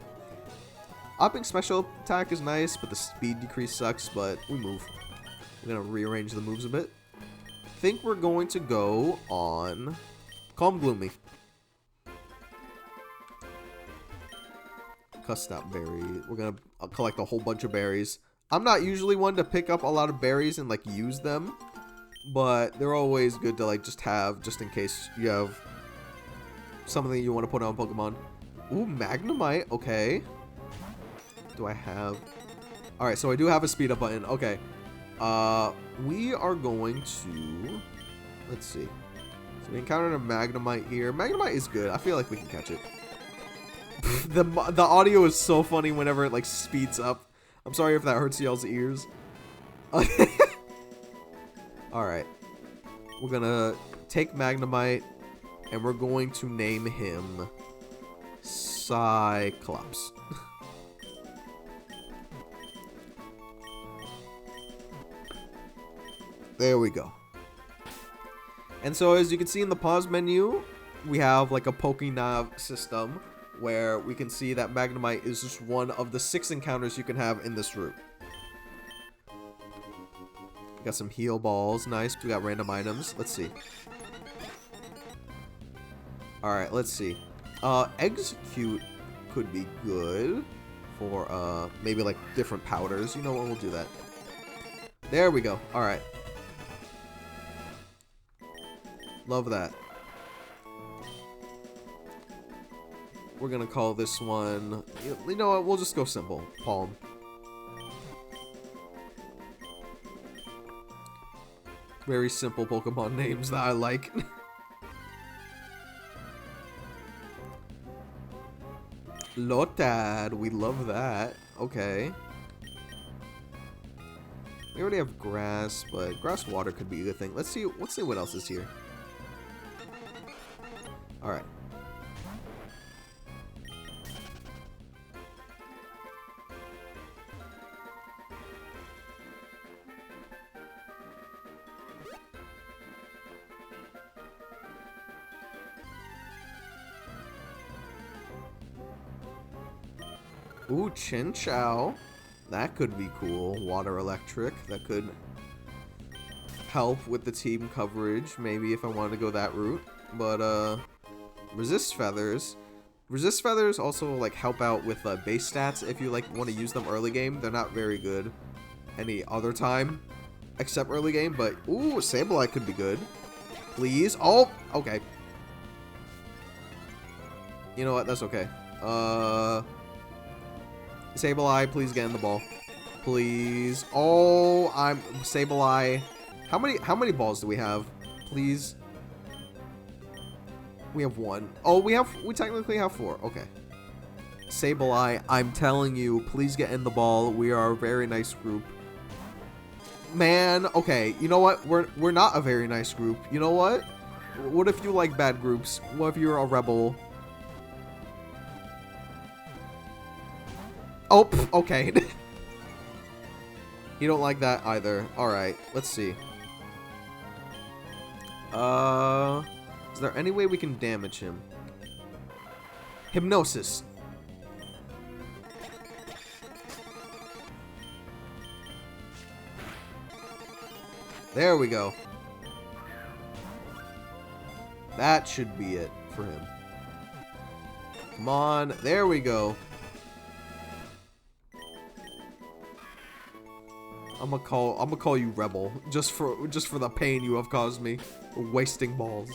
Upping special attack is nice, but the speed decrease sucks, but we move. We're going to rearrange the moves a bit. I think we're going to go on Calm Gloomy. Custap berry. We're going to collect a whole bunch of berries. I'm not usually one to pick up a lot of berries and like use them, but they're always good to like just have, just in case you have something you want to put on Pokemon. Ooh, Magnemite. Okay. Do I have... Alright, so I do have a speed up button. Okay. We are going to... Let's see. So we encountered a Magnemite here. Magnemite is good. I feel like we can catch it. The audio is so funny whenever it like speeds up. I'm sorry if that hurts y'all's ears. Alright. We're gonna take Magnemite and we're going to name him Cyclops. There we go. And so as you can see in the pause menu, we have like a Pokénav system where we can see that Magnemite is just one of the 6 encounters you can have in this route. We got some heal balls. Nice. We got random items. Let's see. Alright, let's see. Execute could be good for, maybe, like, different powders. You know what? We'll do that. There we go. Alright. Love that. We're gonna call this one... You know what? We'll just go simple. Palm. Very simple Pokemon names that I like. Lotad, we love that. Okay. We already have grass, but grass water could be a good thing. Let's see what else is here. Alright. Ooh, Chinchou. That could be cool. Water Electric. That could help with the team coverage, maybe, if I wanted to go that route. But, Resist Feathers. Resist Feathers also, like, help out with base stats if you, like, want to use them early game. They're not very good any other time except early game, but, ooh, Sableye could be good. Please. Oh, okay. You know what? That's okay. Sableye, please get in the ball. Please. Oh, Sableye. How many balls do we have? Please. We have 1. Oh, we technically have 4. Okay. Sableye, I'm telling you, please get in the ball. We are a very nice group. Man, okay. You know what? We're not a very nice group. You know what? What if you like bad groups? What if you're a rebel? Oh, pff, okay. You don't like that either. Alright, let's see. Is there any way we can damage him? Hypnosis. There we go. That should be it for him. Come on. There we go. I'm gonna call you Rebel just for the pain you have caused me, wasting balls.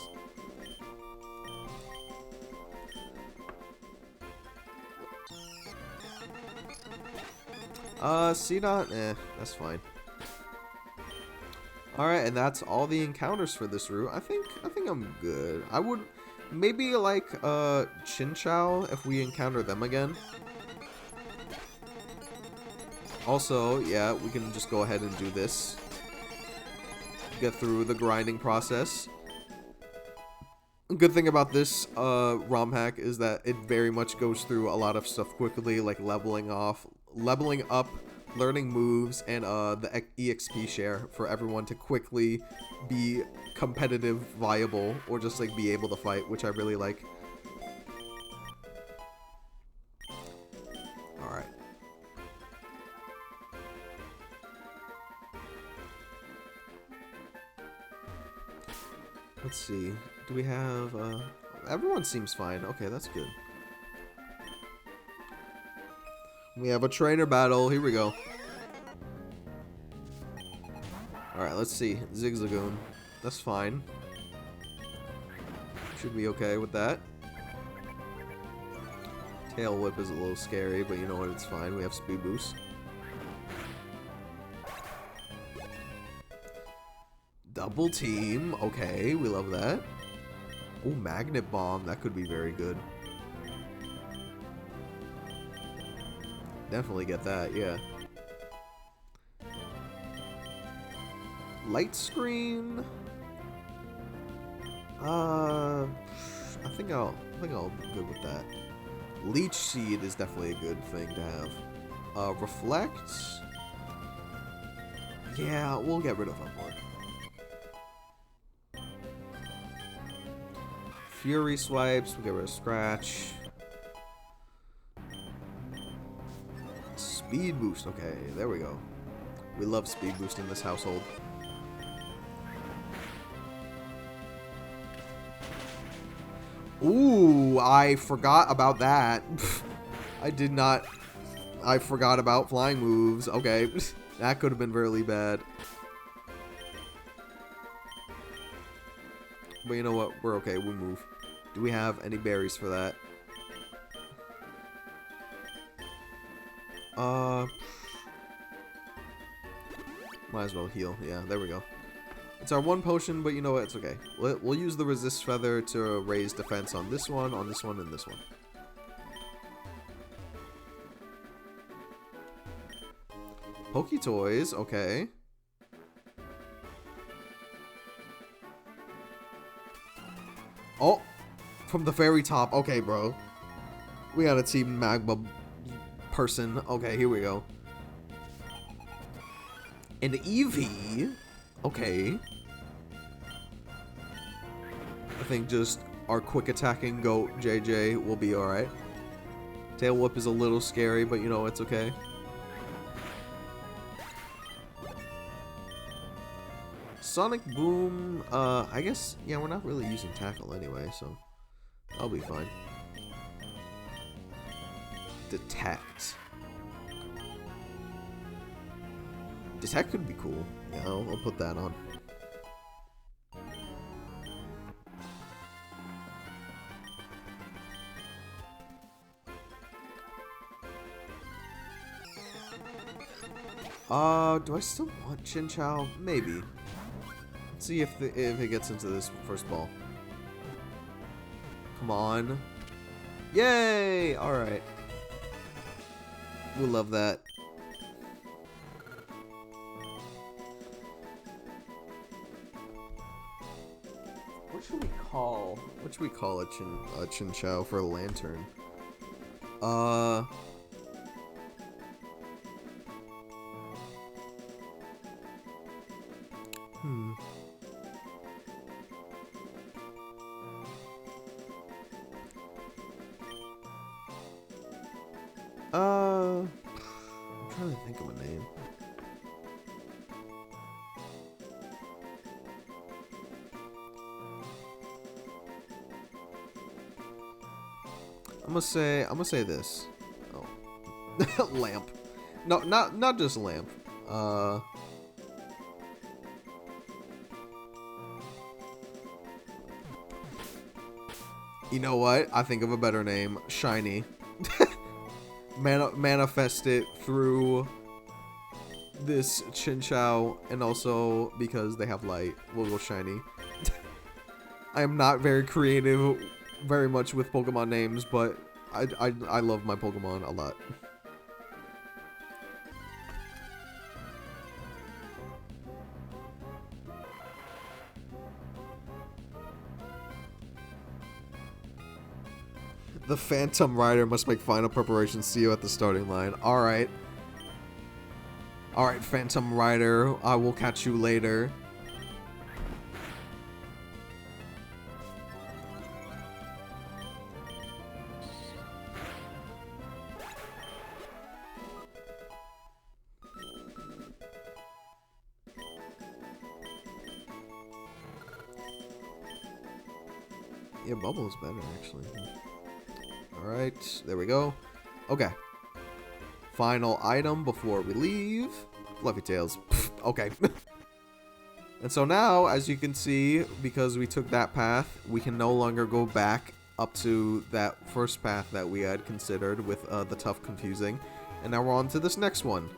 C-Dot, that's fine. Alright, and that's all the encounters for this route. I think I'm good. I would maybe like Chinchou if we encounter them again. Also, yeah, we can just go ahead and do this. Get through the grinding process. Good thing about this ROM hack is that it very much goes through a lot of stuff quickly, like leveling up, learning moves, and the EXP share for everyone to quickly be competitive, viable, or just like be able to fight, which I really like. Alright. Let's see. Do we have, everyone seems fine. Okay, that's good. We have a trainer battle. Here we go. Alright, let's see. Zigzagoon. That's fine. Should be okay with that. Tail Whip is a little scary, but you know what? It's fine. We have Speed Boost. Double Team. Okay, we love that. Oh, Magnet Bomb. That could be very good. Definitely get that, yeah. Light Screen. I think I'll be good with that. Leech Seed is definitely a good thing to have. Reflect. Yeah, we'll get rid of Upward. Fury Swipes. We'll get rid of Scratch. Speed boost. Okay, there we go. We love speed boost in this household. Ooh, I forgot about that. I did not. I forgot about flying moves. Okay, that could have been really bad. But you know what? We're okay. We move. Do we have any berries for that? Might as well heal. Yeah, there we go. It's our one potion, but you know what? It's okay. We'll use the resist feather to raise defense on this one, and this one. Poke toys, okay. Oh, from the very top. Okay, bro. We got a team magma person. Okay, here we go. An Eevee. Okay. I think just our quick attacking goat JJ will be alright. Tail Whip is a little scary, but you know, it's okay. Sonic Boom, I guess, yeah, we're not really using Tackle anyway, so I'll be fine. Detect. Detect could be cool. Yeah, I'll put that on. Do I still want Chinchou? Maybe. Let's see if it gets into this first ball. Come on. Yay! Alright. We love that. What should we call a Chinchou for a lantern? I'm trying to think of a name. I'm gonna say this. Oh. Lamp. No, not just lamp. You know what? I think of a better name. Shiny. Manifest it through this Chinchou, and also because they have light, we'll go shiny. I am not very creative very much with Pokemon names, but I love my Pokemon a lot. The Phantom Rider must make final preparations. See you at the starting line. Alright. Alright, Phantom Rider. I will catch you later. Yeah, Bubble is better, actually. Alright, there we go. Okay. Final item before we leave. Fluffy Tails. Okay. And so now, as you can see, because we took that path, we can no longer go back up to that first path that we had considered with the tough confusing. And now we're on to this next one,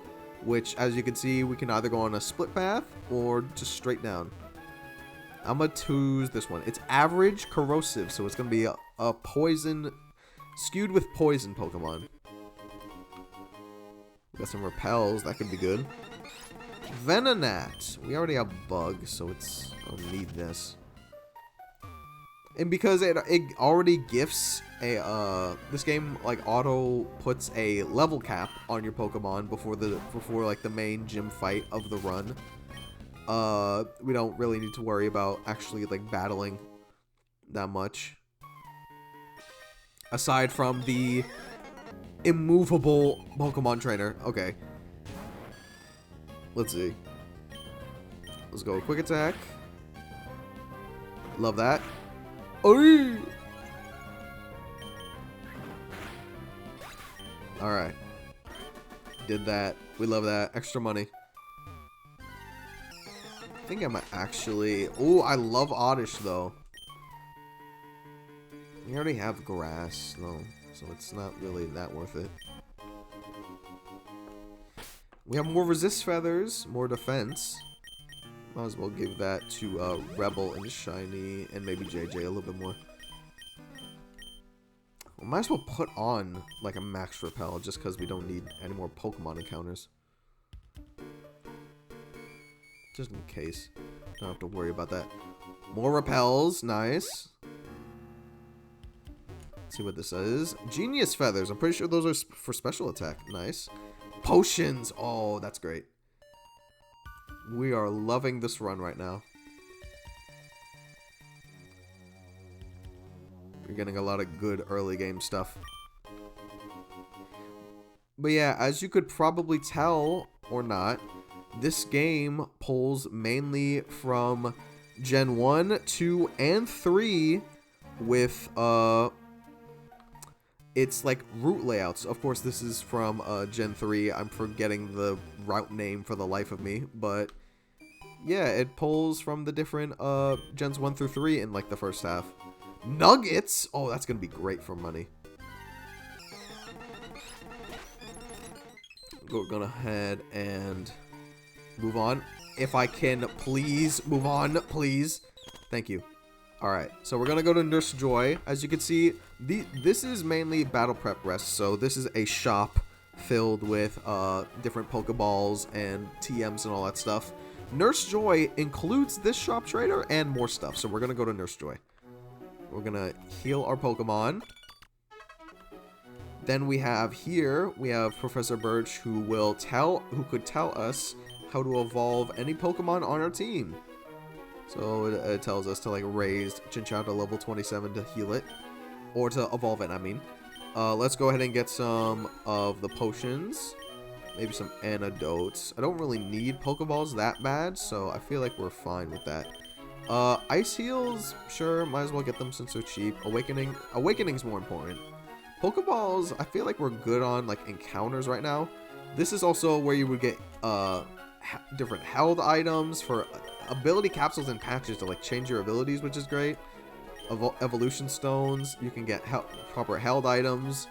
which, as you can see, we can either go on a split path or just straight down. I'm gonna choose this one. It's average corrosive, so it's gonna be a poison, skewed with poison Pokemon. We got some repels, that could be good. Venonat. We already have Bug, so it's, I don't need this. And because it already gifts a this game like auto puts a level cap on your Pokemon before like the main gym fight of the run. We don't really need to worry about actually like battling that much. Aside from the immovable Pokemon trainer. Okay. Let's see. Let's go. Quick attack. Love that. Oh! Alright. Did that. We love that. Extra money. I think I might actually... Oh, I love Oddish, though. We already have grass, though, so it's not really that worth it. We have more resist feathers, more defense. Might as well give that to Rebel and Shiny, and maybe JJ a little bit more. We might as well put on like a max repel just because we don't need any more Pokemon encounters. Just in case. Don't have to worry about that. More repels, nice. Let's see what this is. Genius feathers. I'm pretty sure those are for special attack. Nice. Potions. Oh, that's great. We are loving this run right now. We're getting a lot of good early game stuff. But yeah, as you could probably tell, or not, this game pulls mainly from Gen 1, 2, and 3 with, it's like route layouts. Of course, this is from Gen 3. I'm forgetting the route name for the life of me, but yeah, it pulls from the different Gens 1 through 3 in like the first half. Nuggets? Oh, that's gonna be great for money. We're gonna head and move on. If I can, please move on, please. Thank you. Alright, so we're gonna go to Nurse Joy. As you can see, this is mainly battle prep rest, so this is a shop filled with different Pokeballs and TMs and all that stuff. Nurse Joy includes this shop trader and more stuff, so we're gonna go to Nurse Joy. We're gonna heal our Pokemon. Then we have here, we have Professor Birch who could tell us how to evolve any Pokemon on our team. So it tells us to like raise Chinchou to level 27 to heal it. Or to evolve it, I mean. Let's go ahead and get some of the potions. Maybe some antidotes. I don't really need Pokeballs that bad, so I feel like we're fine with that. Ice heals, sure, might as well get them since they're cheap. Awakening's more important. Pokeballs, I feel like we're good on like encounters right now. This is also where you would get different held items for ability capsules and patches to like change your abilities, which is great. Evolution stones, you can get proper held items.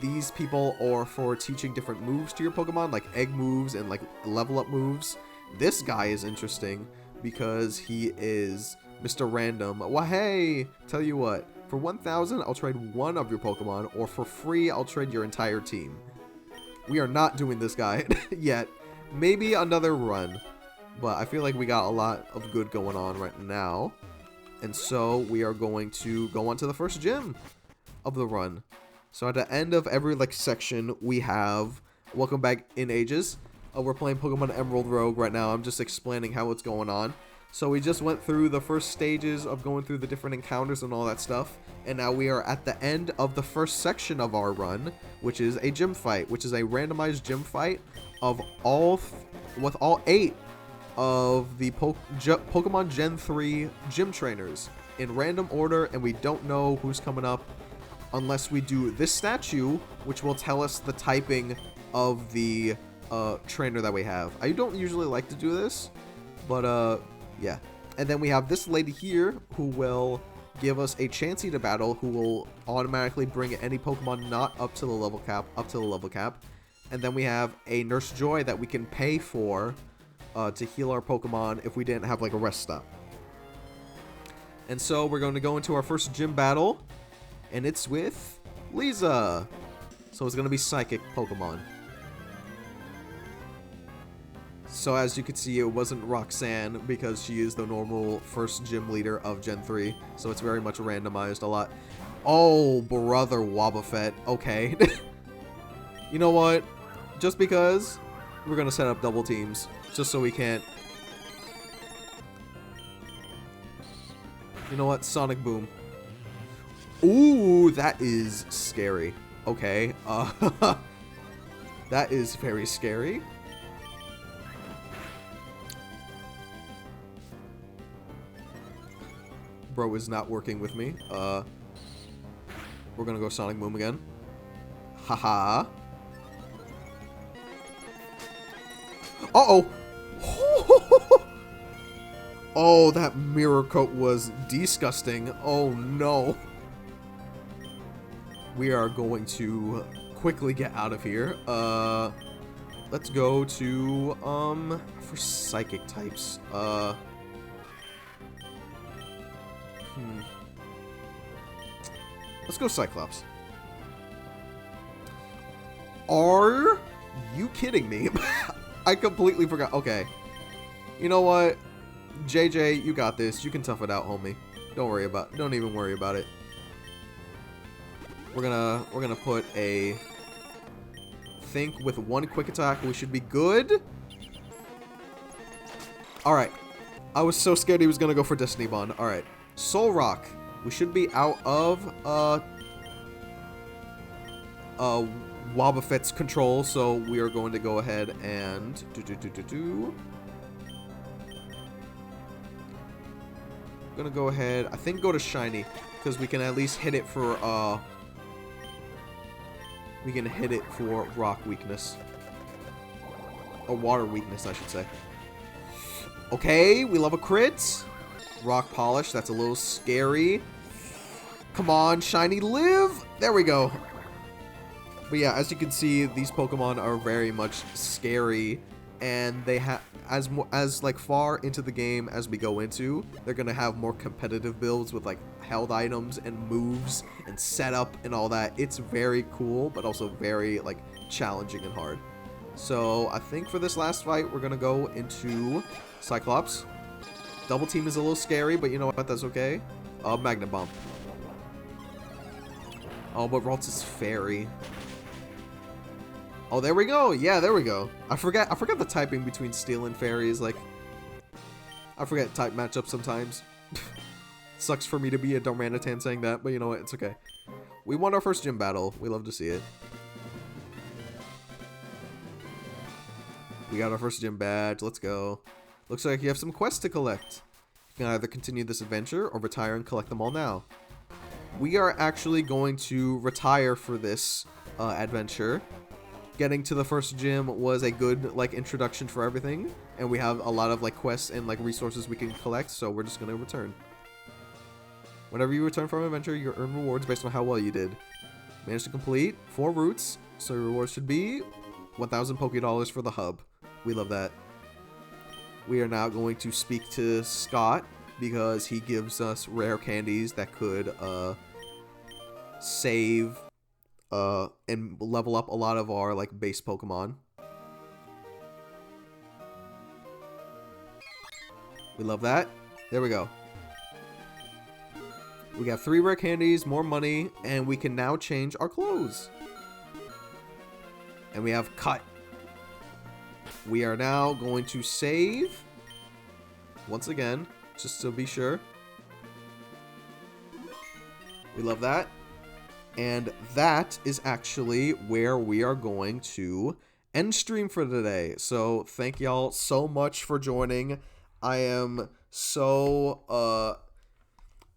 These people are for teaching different moves to your Pokemon, like egg moves and like level up moves. This guy is interesting because he is Mr. Random. Well, hey, tell you what, for 1,000, I'll trade one of your Pokemon, or for free, I'll trade your entire team. We are not doing this guy yet. Maybe another run, but I feel like we got a lot of good going on right now. And so we are going to go on to the first gym of the run. So at the end of every like section, we have welcome back in ages. We're playing Pokemon Emerald Rogue right now. I'm just explaining how it's going on. So we just went through the first stages of going through the different encounters and all that stuff. And now we are at the end of the first section of our run, which is a gym fight, which is a randomized gym fight of with all 8 of the Pokemon Gen 3 gym trainers in random order, and we don't know who's coming up unless we do this statue, which will tell us the typing of the trainer that we have. I don't usually like to do this, but yeah. And then we have this lady here who will give us a Chansey to battle, who will automatically bring any Pokemon not up to the level cap, And then we have a Nurse Joy that we can pay for to heal our Pokemon if we didn't have like a rest stop. And so we're going to go into our first gym battle, and it's with Lisa. So it's going to be Psychic Pokemon. So as you can see, it wasn't Roxanne because she is the normal first gym leader of Gen 3. So it's very much randomized a lot. Oh, brother Wobbuffet. Okay. You know what? Just because, we're going to set up double teams. Just so we can't... You know what? Sonic Boom. Ooh, that is scary. Okay. That is very scary. Bro is not working with me. We're gonna go Sonic Boom again. Haha. Uh-oh. Oh, that mirror coat was disgusting. Oh, no. We are going to quickly get out of here. Let's go to, for psychic types. Let's go Cyclops. Are you kidding me? I completely forgot. Okay. You know what? JJ, you got this. You can tough it out, homie. Don't even worry about it. We're gonna put a think with one quick attack. We should be good. Alright. I was so scared he was gonna go for Destiny Bond. Alright. Soul Rock. We should be out of Wobbuffet's control, so we are going to go ahead and gonna go ahead, I think go to Shiny, because we can at least hit it for rock weakness. Or water weakness, I should say. Okay, we love a crit. Rock Polish, that's a little scary. Come on, Shiny, live! There we go. But yeah, as you can see, these Pokemon are very much scary, and they have as like far into the game as we go into, they're gonna have more competitive builds with like held items and moves and setup and all that. It's very cool, but also very like challenging and hard. So I think for this last fight, we're gonna go into Cyclops. Double team is a little scary, but you know what? That's okay. Magnet Bomb. Oh, but Ralts is Fairy. Oh, there we go. Yeah, there we go. I forgot the typing between Steel and Fairies. Like, I forget type matchups sometimes. Sucks for me to be a Darmanitan saying that, but you know what? It's okay. We won our first gym battle. We love to see it. We got our first gym badge. Let's go. Looks like you have some quests to collect. You can either continue this adventure or retire and collect them all now. We are actually going to retire for this adventure. Getting to the first gym was a good like introduction for everything, and we have a lot of like quests and like resources we can collect, so we're just gonna return. Whenever you return from an adventure, you earn rewards based on how well you did. Managed to complete 4 routes, so your rewards should be 1,000 Poké-Dollars for the hub. We love that. We are now going to speak to Scott because he gives us rare candies that could save and level up a lot of our like base Pokemon. We love that. There we go. We got 3 rare candies, more money, and we can now change our clothes. And we have cut. We are now going to save once again, just to be sure. We love that. And that is actually where we are going to end stream for today. So thank y'all so much for joining. I am so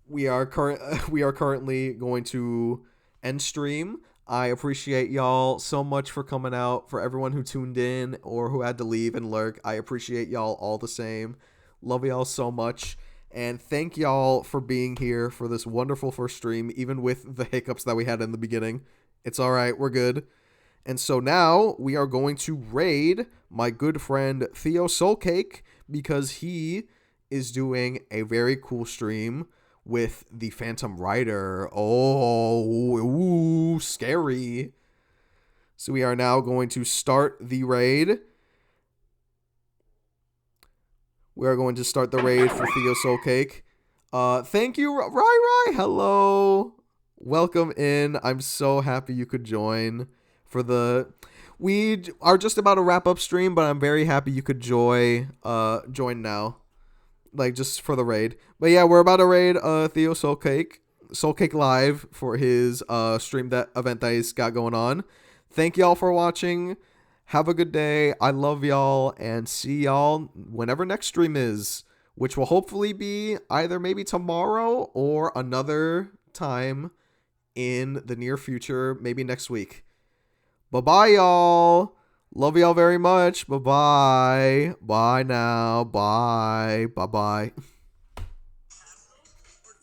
we are currently going to end stream. I appreciate y'all so much for coming out. For everyone who tuned in or who had to leave and lurk, I appreciate y'all all the same. Love y'all so much. And thank y'all for being here for this wonderful first stream, even with the hiccups that we had in the beginning. It's alright, we're good. And so now we are going to raid my good friend Theo Soulcake because he is doing a very cool stream with the Phantom Rider. Oh, ooh, scary. So we are now going to start the raid. We are going to start the raid for Theo Soulcake. Thank you, Rai. Hello. Welcome in. I'm so happy you could join for the... We are just about to wrap up stream, but I'm very happy you could join now. Like, just for the raid. But yeah, we're about to raid Theo Soulcake. Soul Cake Live for his stream that event that he's got going on. Thank y'all for watching. Have a good day. I love y'all and see y'all whenever next stream is, which will hopefully be either maybe tomorrow or another time in the near future, maybe next week. Bye-bye, y'all. Love y'all very much. Bye-bye. Bye now. Bye. Bye-bye.